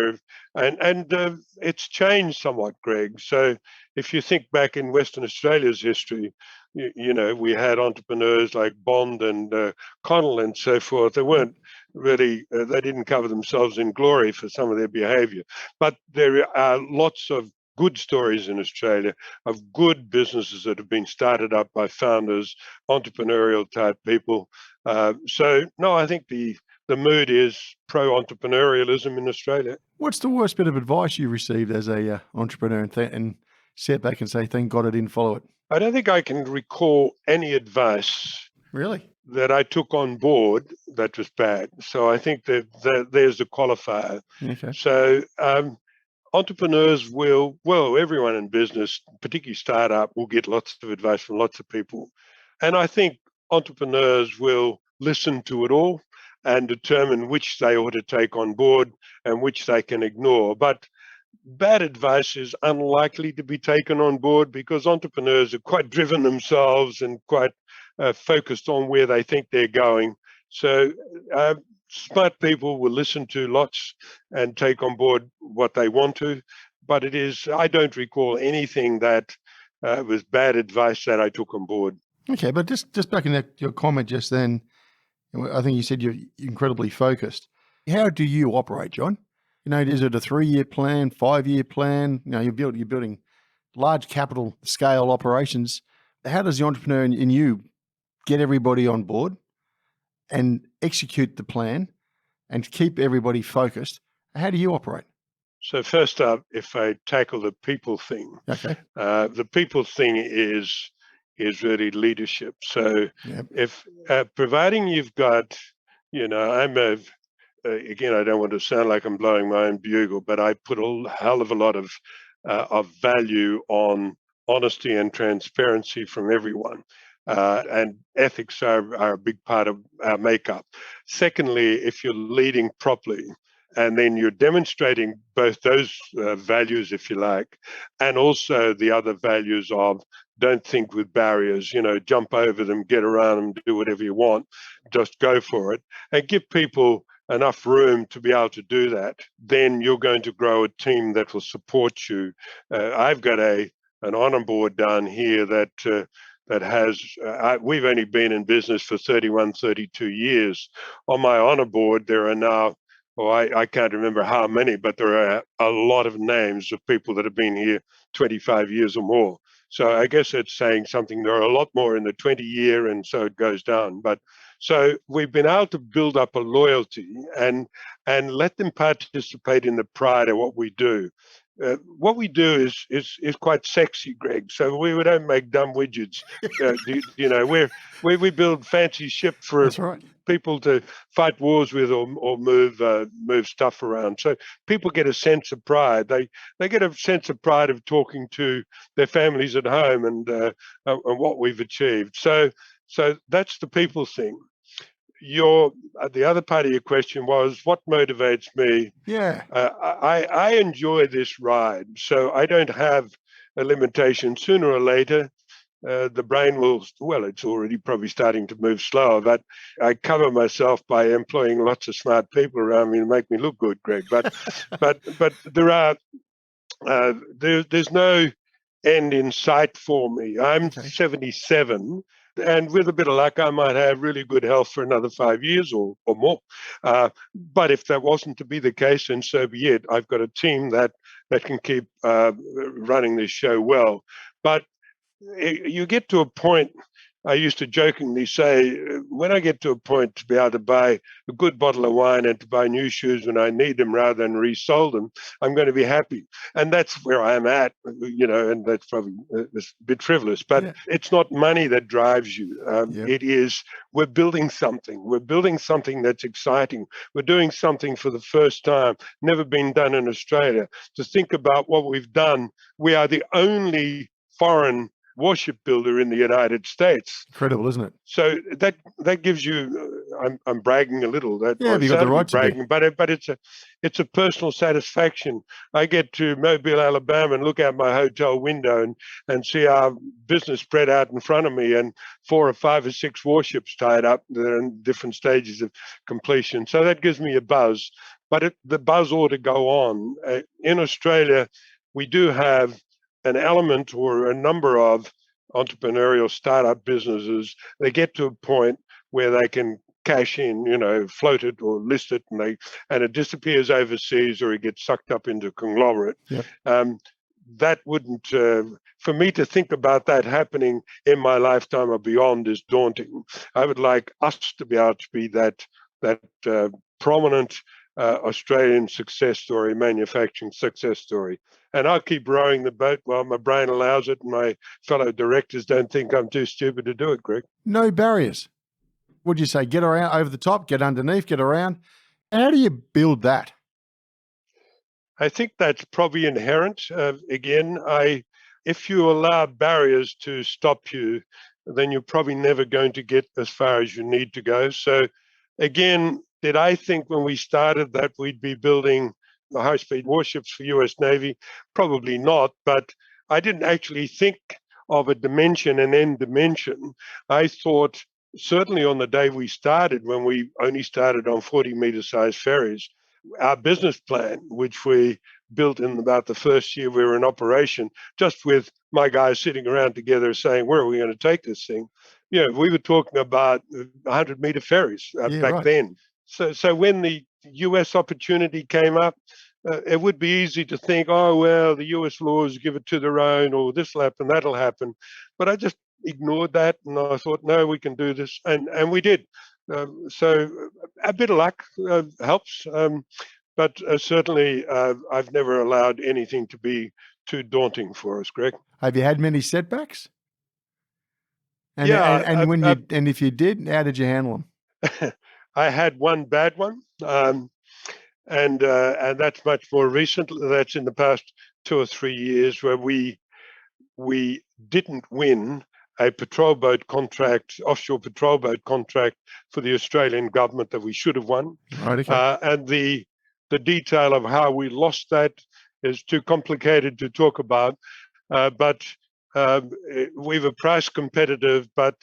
it's changed somewhat, Greg. So if you think back in Western Australia's history, you know, we had entrepreneurs like Bond and Connell and so forth. They weren't really, they didn't cover themselves in glory for some of their behavior. But there are lots of good stories in Australia of good businesses that have been started up by founders, entrepreneurial type people. So no, I think the mood is pro-entrepreneurialism in Australia. What's the worst bit of advice you received as a entrepreneur and sit back and say, thank God I didn't follow it? I don't think I can recall any advice that I took on board that was bad. So I think that there's the qualifier. Okay. So entrepreneurs everyone in business, particularly startup, will get lots of advice from lots of people. And I think entrepreneurs will listen to it all and determine which they ought to take on board and which they can ignore. But bad advice is unlikely to be taken on board because entrepreneurs are quite driven themselves and quite focused on where they think they're going. So smart people will listen to lots and take on board what they want to. But I don't recall anything that was bad advice that I took on board. Okay, but just back in your comment just then, I think you said you're incredibly focused. How do you operate, John? Is it a 3-year plan, 5-year plan? You're building large capital scale operations. How does the entrepreneur in you get everybody on board and execute the plan and keep everybody focused? How do you operate? So first up, if I tackle the people thing, okay, the people thing is really leadership. So if providing you've got, again, I don't want to sound like I'm blowing my own bugle, but I put a hell of a lot of value on honesty and transparency from everyone. And ethics are a big part of our makeup. Secondly, if you're leading properly, and then you're demonstrating both those values, if you like, and also the other values of don't think with barriers, jump over them, get around them, do whatever you want, just go for it, and give people enough room to be able to do that, then you're going to grow a team that will support you. I've got an honor board down here that has, we've only been in business for 31, 32 years. On my honor board, there are now, I can't remember how many, but there are a lot of names of people that have been here 25 years or more. So I guess it's saying something. There are a lot more in the 20-year, and so it goes down. But so we've been able to build up a loyalty and let them participate in the pride of what we do. What we do is quite sexy, Greg. So we don't make dumb widgets. We build fancy ship for that's right. people to fight wars with or move stuff around. So people get a sense of pride. They get a sense of pride of talking to their families at home and what we've achieved. So that's the people thing. The other part of your question was what motivates me. I enjoy this ride, so I don't have a limitation. Sooner or later the brain it's already probably starting to move slower, but I cover myself by employing lots of smart people around me to make me look good, Greg. But there's no end in sight for me. I'm 77, and with a bit of luck, I might have really good health for another 5 years or more. But if that wasn't to be the case, then so be it. I've got a team that can keep running this show well. But you get to a point, I used to jokingly say, when I get to a point to be able to buy a good bottle of wine and to buy new shoes when I need them rather than resold them, I'm going to be happy. And that's where I'm at, and that's probably a bit frivolous, but it's not money that drives you. It is, we're building something. We're building something that's exciting. We're doing something for the first time, never been done in Australia. To think about what we've done, we are the only foreign warship builder in the United States. Incredible, isn't it? So that gives you. I'm bragging a little. That you got the right bragging, but it's a personal satisfaction. I get to Mobile, Alabama, and look out my hotel window and see our business spread out in front of me, and 4 or 5 or 6 warships tied up. They're in different stages of completion. So that gives me a buzz. But the buzz ought to go on. In Australia, we do have an element or a number of entrepreneurial startup businesses. They get to a point where they can cash in, float it or list it, and it disappears overseas or it gets sucked up into a conglomerate. That wouldn't, for me to think about that happening in my lifetime or beyond is daunting. I would like us to be able to be that prominent Australian success story, manufacturing success story. And I'll keep rowing the boat while my brain allows it and my fellow directors don't think I'm too stupid to do it, Greg. No barriers. Would you say get around, over the top, get underneath, get around? How do you build that? I think that's probably inherent. Again, if you allow barriers to stop you, then you're probably never going to get as far as you need to go. So again, did I think when we started that we'd be building high-speed warships for US Navy? Probably not, but I didn't actually think of a dimension and end dimension. I thought, certainly on the day we started, when we only started on 40-meter size ferries, our business plan, which we built in about the first year we were in operation, just with my guys sitting around together saying, where are we going to take this thing? We were talking about 100-meter ferries back then. So when the US opportunity came up, it would be easy to think, oh, well, the US laws give it to their own, or this will happen, that'll happen. But I just ignored that, and I thought, no, we can do this. And we did. So a bit of luck helps. But certainly, I've never allowed anything to be too daunting for us, Greg. Have you had many setbacks? And, yeah. And if you did, how did you handle them? I had one bad one, and that's much more recent. That's in the past 2 or 3 years, where we didn't win a patrol boat contract, offshore patrol boat contract for the Australian government that we should have won. Right, okay. And the detail of how we lost that is too complicated to talk about. But we were price competitive, but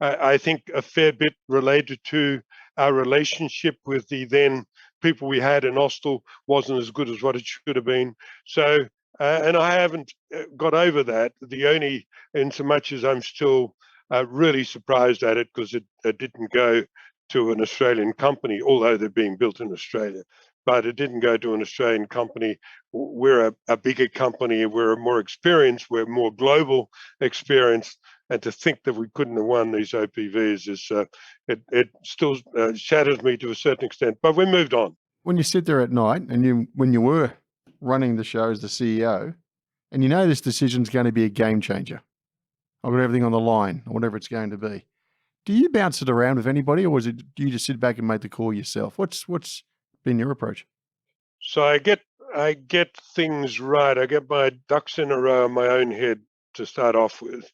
I think a fair bit related to our relationship with the then people we had in Austal wasn't as good as what it should have been. So, and I haven't got over that. The only, in so much as I'm still really surprised at it, because it didn't go to an Australian company, although they're being built in Australia. But it didn't go to an Australian company. We're a bigger company. We're more experienced. We're more global experienced. And to think that we couldn't have won these OPVs is it still shatters me to a certain extent. But we moved on. When you sit there at night, and when you were running the show as the CEO, and you know this decision's going to be a game changer, I've got everything on the line, or whatever it's going to be. Do you bounce it around with anybody, or do you just sit back and make the call yourself? What's been your approach? So I get things right. I get my ducks in a row in my own head to start off with,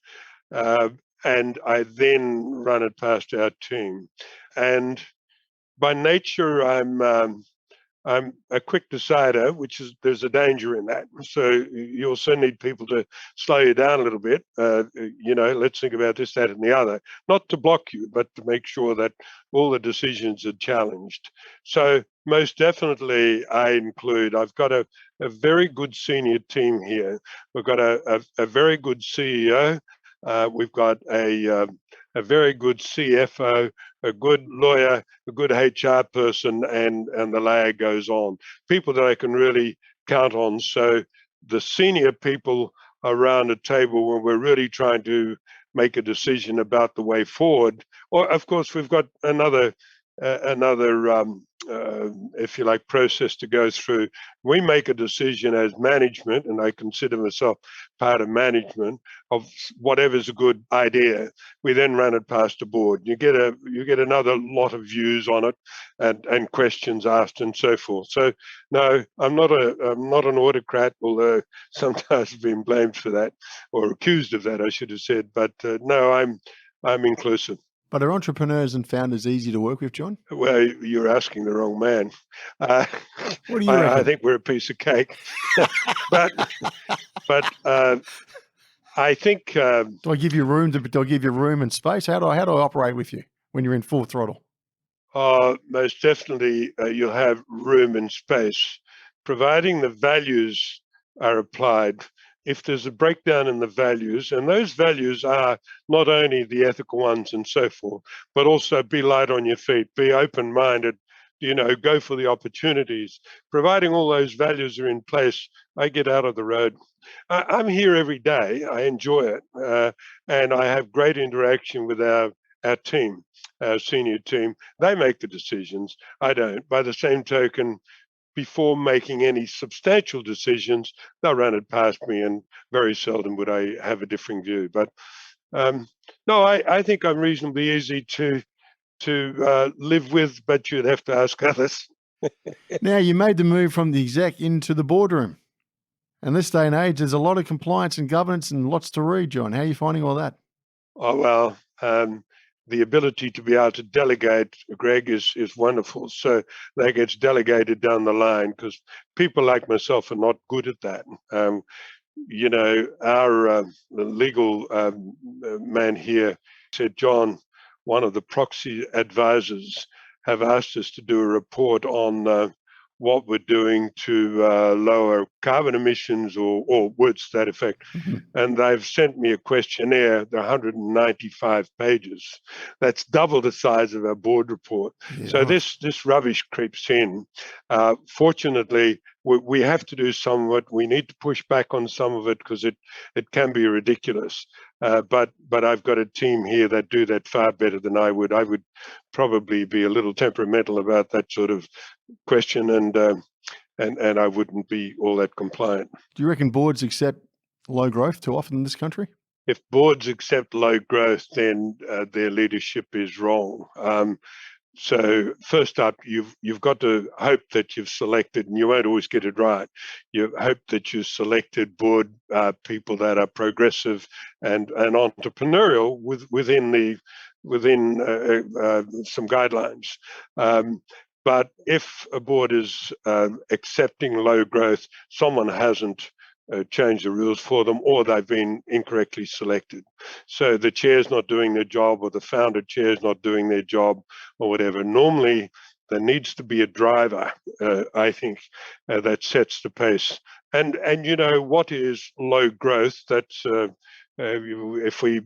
and I then run it past our team. And by nature, I'm a quick decider, which is, there's a danger in that. So you also need people to slow you down a little bit. Let's think about this, that, and the other. Not to block you, but to make sure that all the decisions are challenged. So most definitely, I've got a very good senior team here. We've got a very good CEO. We've got a very good CFO, a good lawyer, a good HR person, and the lag goes on. People that I can really count on. So the senior people around a table when we're really trying to make a decision about the way forward. Or of course, we've got another if you like, process to go through. We make a decision as management, and I consider myself part of management, of whatever's a good idea. We then run it past the board. You get another lot of views on it, and questions asked and so forth. So no, I'm not an autocrat, although sometimes I've been blamed for that, or accused of that, I should have said. But no, I'm inclusive. But are entrepreneurs and founders easy to work with, John? Well, you're asking the wrong man. What do you reckon? I think we're a piece of cake. but I think. Do I give you room and space? How do I operate with you when you're in full throttle? Most definitely, you'll have room and space, providing the values are applied. If there's a breakdown in the values, and those values are not only the ethical ones and so forth, but also be light on your feet, be open-minded, go for the opportunities. Providing all those values are in place, I get out of the road. I'm here every day. I enjoy it. And I have great interaction with our team, our senior team. They make the decisions. I don't. By the same token, before making any substantial decisions, they'll run it past me, and very seldom would I have a differing view. But no, I think I'm reasonably easy to live with, but you'd have to ask others. Now, you made the move from the exec into the boardroom. And this day and age, there's a lot of compliance and governance and lots to read, John. How are you finding all that? Oh, well, the ability to be able to delegate, Greg, is wonderful. So that gets delegated down the line because people like myself are not good at that. You know, our legal man here said, John, one of the proxy advisors have asked us to do a report on what we're doing to lower carbon emissions or words to that effect. And they've sent me a questionnaire. They're 195 pages. That's double the size of our board report. Yeah. So this rubbish creeps in. Fortunately, we have to do some of it. We need to push back on some of it because it can be ridiculous. But I've got a team here that do that far better than I would. I would probably be a little temperamental about that sort of question, and I wouldn't be all that compliant. Do you reckon boards accept low growth too often in this country? If boards accept low growth, then their leadership is wrong. So first up, you've got to hope that you've selected, and you won't always get it right. You hope that you've selected board people that are progressive and entrepreneurial within some guidelines. But if a board is accepting low growth, someone hasn't changed the rules for them, or they've been incorrectly selected. So the chair's not doing their job, or the founder chair's not doing their job, or whatever. Normally, there needs to be a driver, I think, that sets the pace. And you know, what is low growth? That's if we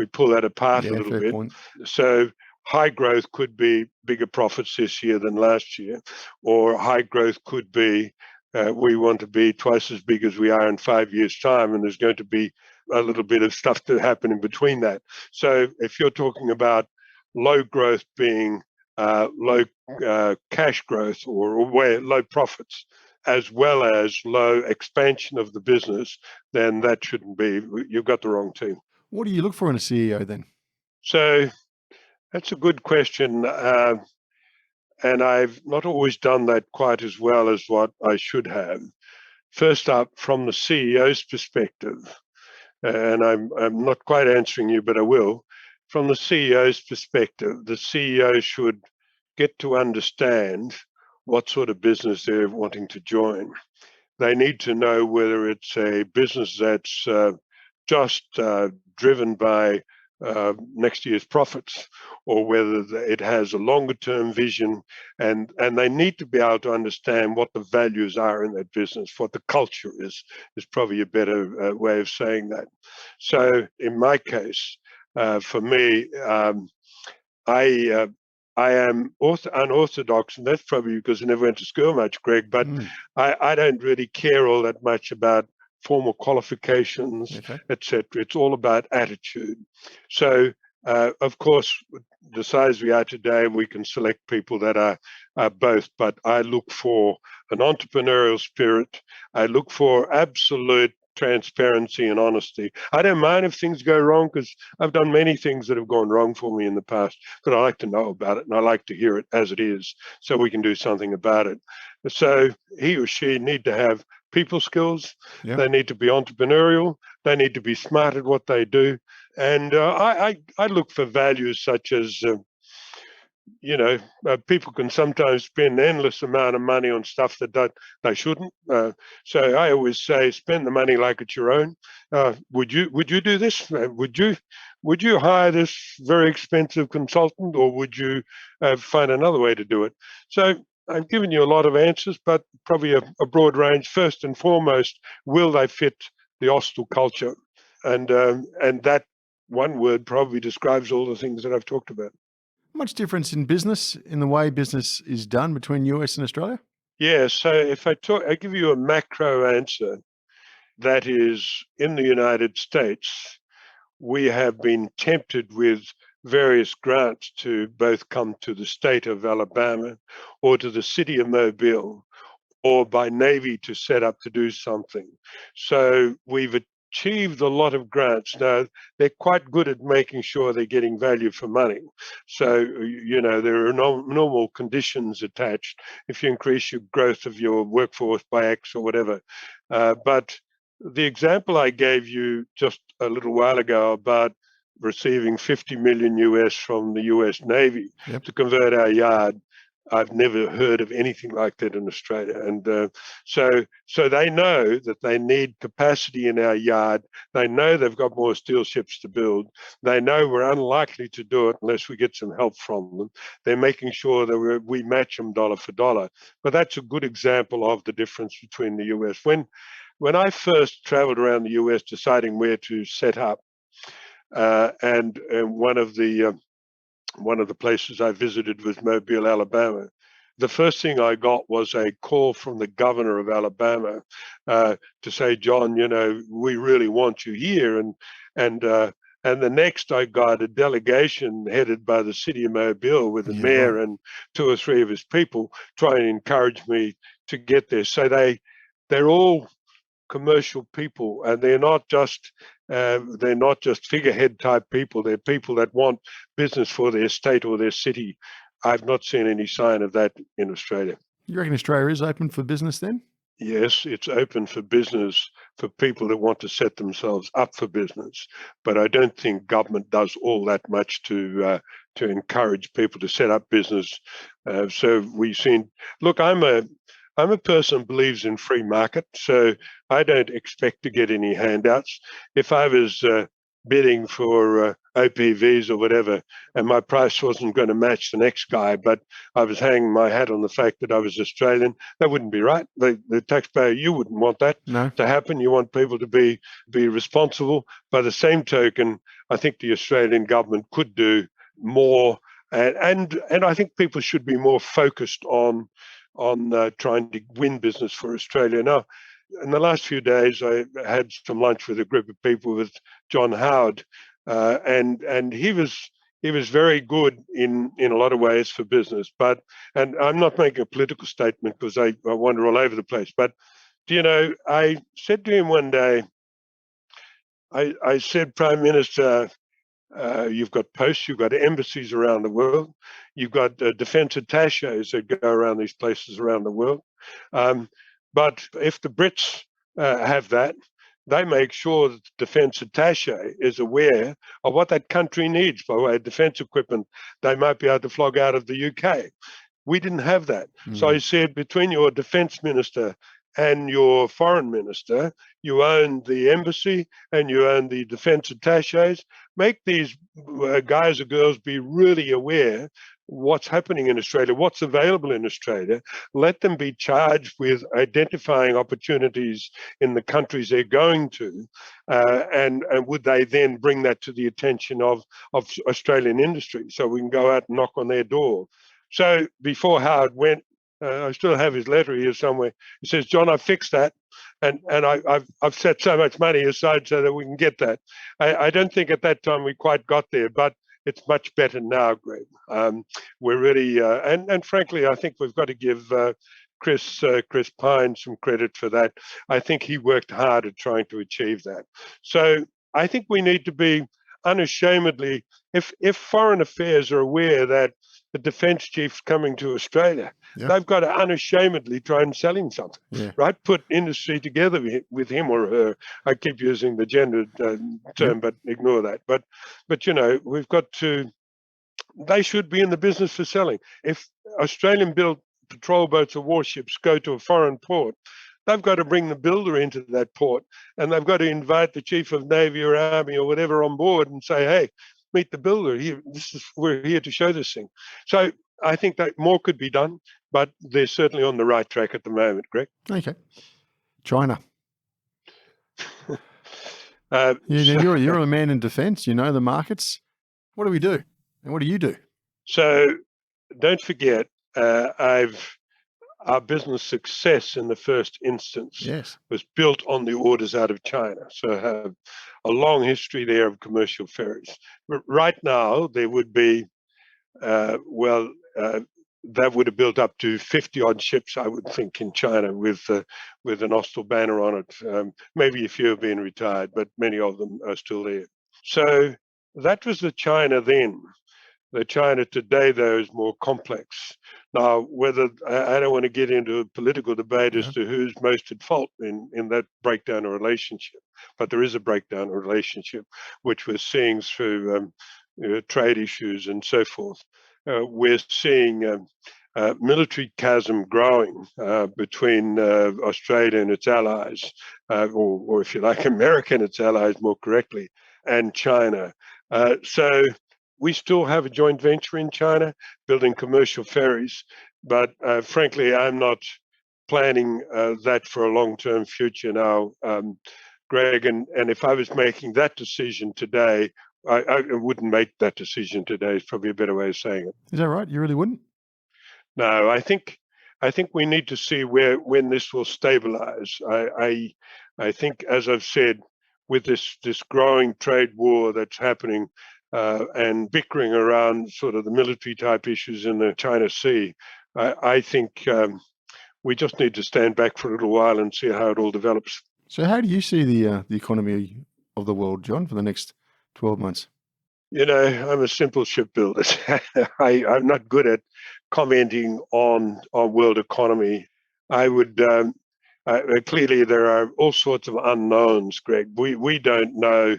pull that apart a little bit. Point. So high growth could be bigger profits this year than last year, or high growth could be we want to be twice as big as we are in 5 years' time, and there's going to be a little bit of stuff to happen in between that. So if you're talking about low growth being low cash growth or where low profits, as well as low expansion of the business, then that shouldn't be. You've got the wrong team. What do you look for in a CEO then? So that's a good question. And I've not always done that quite as well as what I should have. First up, from the CEO's perspective, and I'm not quite answering you, but I will. From the CEO's perspective, the CEO should get to understand what sort of business they're wanting to join. They need to know whether it's a business that's just driven by next year's profits, or whether it has a longer term vision, and they need to be able to understand what the values are in that business, what the culture is probably a better way of saying that. So in my case, for me, I am unorthodox, and that's probably because I never went to school much, Greg, but I don't really care all that much about formal qualifications, etc. It's all about attitude. So, of course, the size we are today, we can select people that are both, but I look for an entrepreneurial spirit. I look for absolute transparency and honesty. I don't mind if things go wrong, because I've done many things that have gone wrong for me in the past, but I like to know about it and I like to hear it as it is so we can do something about it. So he or she need to have people skills. Yep. They need to be entrepreneurial. They need to be smart at what they do. And I look for values such as, people can sometimes spend an endless amount of money on stuff that they shouldn't. So I always say, spend the money like it's your own. Would you do this? Would you hire this very expensive consultant, or would you find another way to do it? So I've given you a lot of answers, but probably a broad range. First and foremost, will they fit the Austal culture? And that one word probably describes all the things that I've talked about. Much difference in business, in the way business is done between US and Australia? Yeah, so if I give you a macro answer, that is, in the United States, we have been tempted with various grants to both come to the state of Alabama or to the city of Mobile, or by Navy to set up to do something. So we've achieved a lot of grants. Now, they're quite good at making sure they're getting value for money. So, there are normal conditions attached if you increase your growth of your workforce by X or whatever. But the example I gave you just a little while ago about receiving 50 million US from the US Navy to convert our yard. I've never heard of anything like that in Australia. And so they know that they need capacity in our yard. They know they've got more steel ships to build. They know we're unlikely to do it unless we get some help from them. They're making sure that we match them dollar for dollar. But that's a good example of the difference between the US. When I first traveled around the US deciding where to set up, and one of the places I visited was Mobile, Alabama. The first thing I got was a call from the governor of Alabama to say, John, we really want you here. And the next I got a delegation headed by the city of Mobile with the mayor and 2 or 3 of his people trying to encourage me to get there. So they're all commercial people, and they're not just figurehead type people. They're people that want business for their state or their city. I've not seen any sign of that in Australia. You reckon Australia is open for business then? Yes, it's open for business for people that want to set themselves up for business, but I don't think government does all that much to encourage people to set up business. So we've seen. Look, I'm a person who believes in free market, so I don't expect to get any handouts. If I was bidding for OPVs or whatever, and my price wasn't going to match the next guy, but I was hanging my hat on the fact that I was Australian, that wouldn't be right. The taxpayer, you wouldn't want that to happen. You want people to be responsible. By the same token, I think the Australian government could do more, and I think people should be more focused on trying to win business for Australia. Now, in the last few days, I had some lunch with a group of people with John Howard, and he was very good in a lot of ways for business. And I'm not making a political statement because I wander all over the place. But I said to him one day, I said, Prime Minister, you've got posts, you've got embassies around the world, you've got defence attaches that go around these places around the world. But if the Brits have that, they make sure that the defence attaché is aware of what that country needs by way of defence equipment they might be able to flog out of the UK. We didn't have that. So I said, between your defence minister and your foreign minister, you own the embassy and you own the defence attachés. Make these guys or girls be really aware what's happening in Australia, what's available in Australia. Let them be charged with identifying opportunities in the countries they're going to, and would they then bring that to the attention of Australian industry so we can go out and knock on their door. So before Howard went, I still have his letter here somewhere. He says, John, I fixed that, and I've set so much money aside so that we can get that. I don't think at that time we quite got there, but it's much better now, Greg. We're really, and frankly, I think we've got to give Chris Pine some credit for that. I think he worked hard at trying to achieve that. So I think we need to be unashamedly, if Foreign Affairs are aware that the defence chief's coming to Australia, they've got to unashamedly try and sell him something, right? Put industry together with him or her. I keep using the gendered term, but ignore that. But we've got to, they should be in the business for selling. If Australian-built patrol boats or warships go to a foreign port, they've got to bring the builder into that port, and they've got to invite the chief of Navy or Army or whatever on board and say, hey, meet the builder. We're here to show this thing. So I think that more could be done, but they're certainly on the right track at the moment, Greg. Okay. China. You're a man in defence. You know the markets. What do we do? And what do you do? So don't forget, our business success in the first instance was built on the orders out of China. So I have a long history there of commercial ferries. Right now, there would be, that would have built up to 50-odd ships, I would think, in China with an Austal banner on it. Maybe a few have been retired, but many of them are still there. So that was the China then. The China today, though, is more complex. Now, whether I don't want to get into a political debate as to who's most at fault in that breakdown of relationship, but there is a breakdown of relationship, which we're seeing through trade issues and so forth. We're seeing military chasm growing between Australia and its allies, or if you like, America and its allies more correctly, and China. So we still have a joint venture in China building commercial ferries, but frankly, I'm not planning that for a long-term future now, Greg. And if I was making that decision today, I wouldn't make that decision today. Is probably a better way of saying it. Is that right? You really wouldn't? No, I think we need to see when this will stabilize. I think, as I've said, with this growing trade war that's happening and bickering around sort of the military type issues in the China Sea, I think we just need to stand back for a little while and see how it all develops. So how do you see the economy of the world, John, for the next 12 months? You know, I'm a simple shipbuilder. I'm not good at commenting on world economy. I would clearly there are all sorts of unknowns, Greg. We don't know.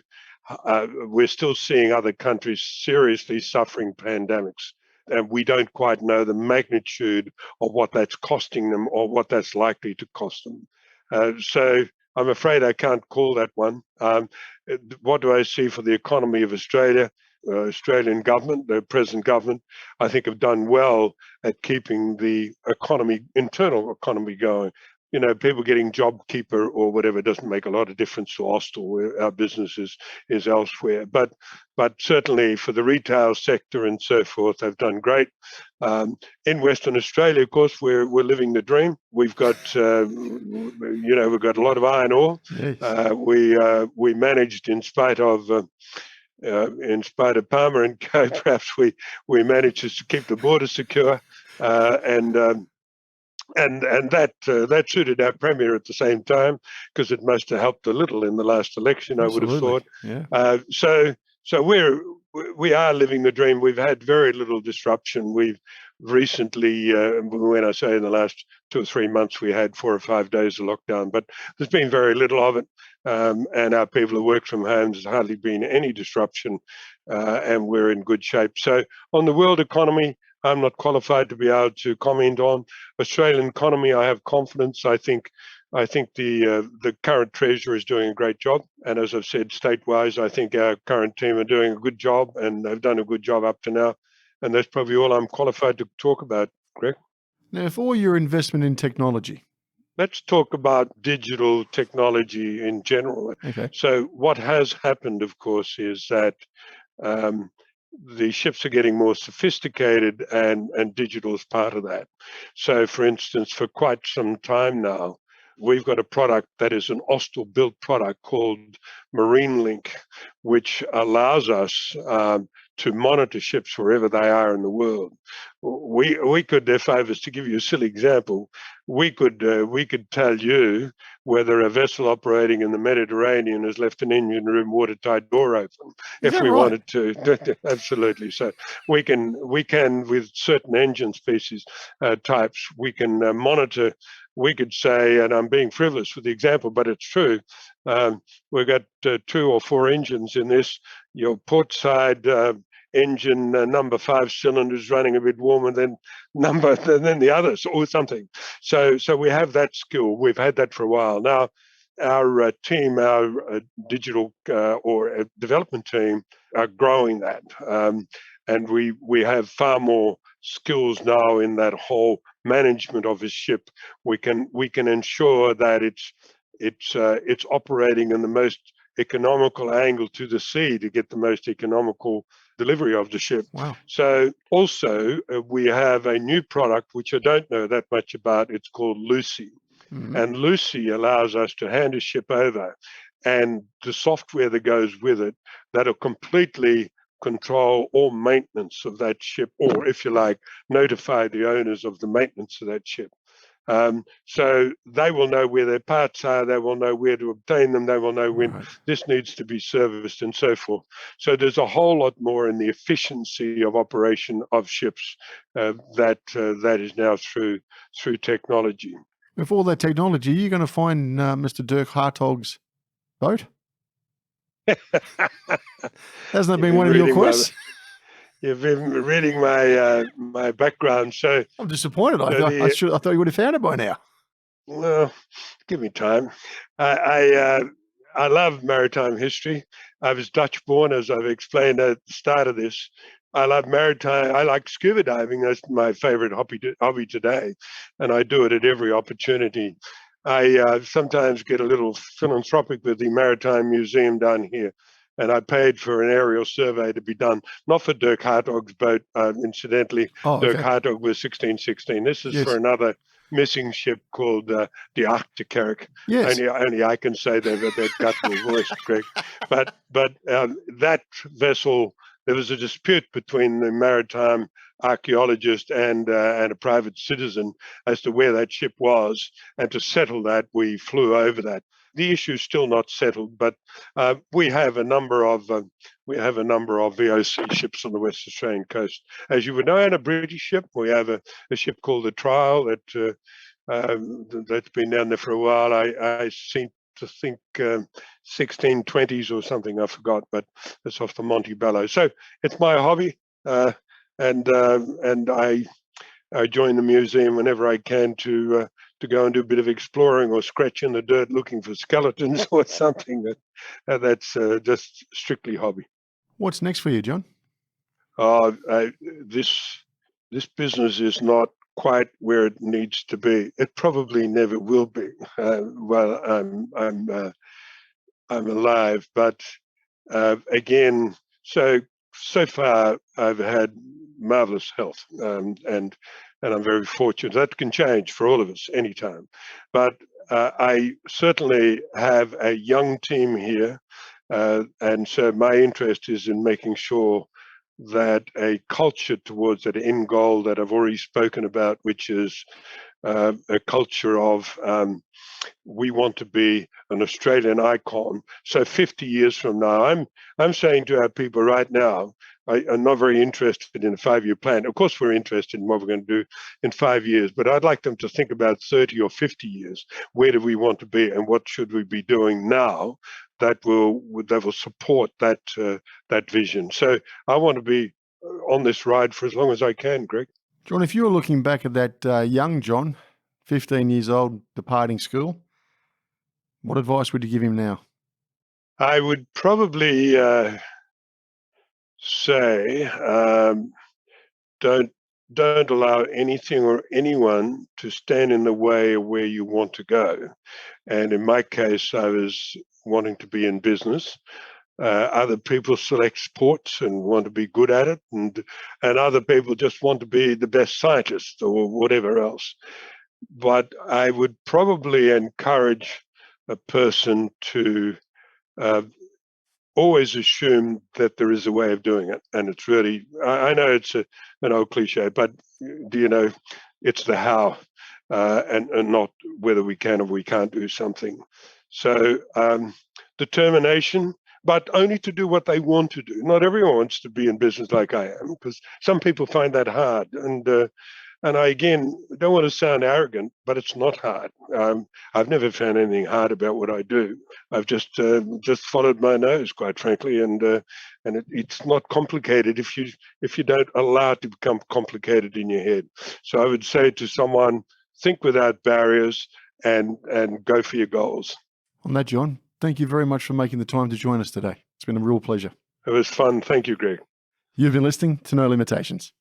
We're still seeing other countries seriously suffering pandemics, and we don't quite know the magnitude of what that's costing them or what that's likely to cost them. So I'm afraid I can't call that one. What do I see for the economy of Australia? Australian government, the present government, I think have done well at keeping the economy, internal economy going. You know, people getting JobKeeper or whatever doesn't make a lot of difference to Austal, where our business is elsewhere. But certainly for the retail sector and so forth, they've done great. In Western Australia, of course, we're living the dream. We've got, we've got a lot of iron ore. Yes. We managed, in spite of Palmer and Co, perhaps we managed to keep the border secure, and that suited our premier at the same time, because it must have helped a little in the last election, I would have thought. Yeah. So we are living the dream. We've had very little disruption. We've recently, when I say in the last 2 or 3 months, we had 4 or 5 days of lockdown, but there's been very little of it. And our people who work from home, there's hardly been any disruption, and we're in good shape. So on the world economy, I'm not qualified to be able to comment on. Australian economy, I have confidence. I think the current Treasurer is doing a great job. And as I've said, state-wise, I think our current team are doing a good job, and they've done a good job up to now. And that's probably all I'm qualified to talk about, Greg. Now, for your investment in technology, let's talk about digital technology in general. Okay. So what has happened, of course, is that the ships are getting more sophisticated, and digital is part of that. So, for instance, for quite some time now, we've got a product that is an Austal-built product called MarineLink, which allows us to monitor ships wherever they are in the world. We could, if I was to give you a silly example, we could tell you whether a vessel operating in the Mediterranean has left an engine room watertight door open, if we wanted to. Absolutely. So we can with certain engine species types, we can monitor. We could say, and I'm being frivolous with the example, but it's true. We've got 2 or 4 engines in this. Your port side engine number 5 cylinders running a bit warmer than the others, or something. So we have that skill. We've had that for a while now. Our team, our digital or development team, are growing that, and we have far more skills now in that whole management of a ship. We can ensure that it's operating in the most economical angle to the sea to get the most economical delivery of the ship. Wow. So also we have a new product which I don't know that much about. It's called Lucy. Mm-hmm. And Lucy allows us to hand a ship over, and the software that goes with it that'll completely control all maintenance of that ship, or if you like, notify the owners of the maintenance of that ship. So they will know where their parts are, they will know where to obtain them, they will know when this needs to be serviced and so forth. So there's a whole lot more in the efficiency of operation of ships that is now through technology. With all that technology, you're going to find Mr. Dirk Hartog's boat? Hasn't that been one of your quests? You've been reading my background, so I'm disappointed. I thought you would have found it by now. Well, give me time. I love maritime history. I was Dutch born, as I've explained at the start of this. I love maritime. I like scuba diving. That's my favorite hobby today, and I do it at every opportunity. I sometimes get a little philanthropic with the Maritime Museum down here, and I paid for an aerial survey to be done, not for Dirk Hartog's boat, incidentally. Dirk Hartog was 1616. This is for another missing ship called the Arctic. Yes. Only I can say that with that guttural voice, Greg. But that vessel, there was a dispute between the maritime archaeologist and a private citizen as to where that ship was, and to settle that, we flew over that. The issue is still not settled, but we have a number of VOC ships on the West Australian coast. As you would know, and a British ship, we have a ship called the Trial that's been down there for a while. I seem to think 1620s or something, I forgot, but it's off the Montebello. So it's my hobby, and I join the museum whenever I can to go and do a bit of exploring or scratch in the dirt looking for skeletons or something. That's just strictly hobby. What's next for you, John? This business is not quite where it needs to be. It probably never will be while I'm alive. But again, so far I've had marvelous health, and I'm very fortunate. That can change for all of us anytime. But I certainly have a young team here, and so my interest is in making sure that a culture towards that end goal that I've already spoken about, which is a culture of we want to be an Australian icon. So 50 years from now, I'm saying to our people right now, I'm not very interested in a 5-year plan. Of course, we're interested in what we're going to do in 5 years, but I'd like them to think about 30 or 50 years. Where do we want to be, and what should we be doing now that will support that vision? So I want to be on this ride for as long as I can, Greg. John, if you were looking back at that young John, 15 years old, departing school, what advice would you give him now? I would probably say don't allow anything or anyone to stand in the way of where you want to go. And in my case, I was wanting to be in business. Other people select sports and want to be good at it, and other people just want to be the best scientist or whatever else. But I would probably encourage a person to always assume that there is a way of doing it. And it's really, I know it's an old cliche, but do you know, it's the how and not whether we can or we can't do something. So determination, but only to do what they want to do. Not everyone wants to be in business like I am, because some people find that hard. And I, again, don't want to sound arrogant, but it's not hard. I've never found anything hard about what I do. I've just followed my nose, quite frankly, and it's not complicated if you don't allow it to become complicated in your head. So I would say to someone, think without barriers and go for your goals. On that, John, thank you very much for making the time to join us today. It's been a real pleasure. It was fun. Thank you, Greg. You've been listening to No Limitations.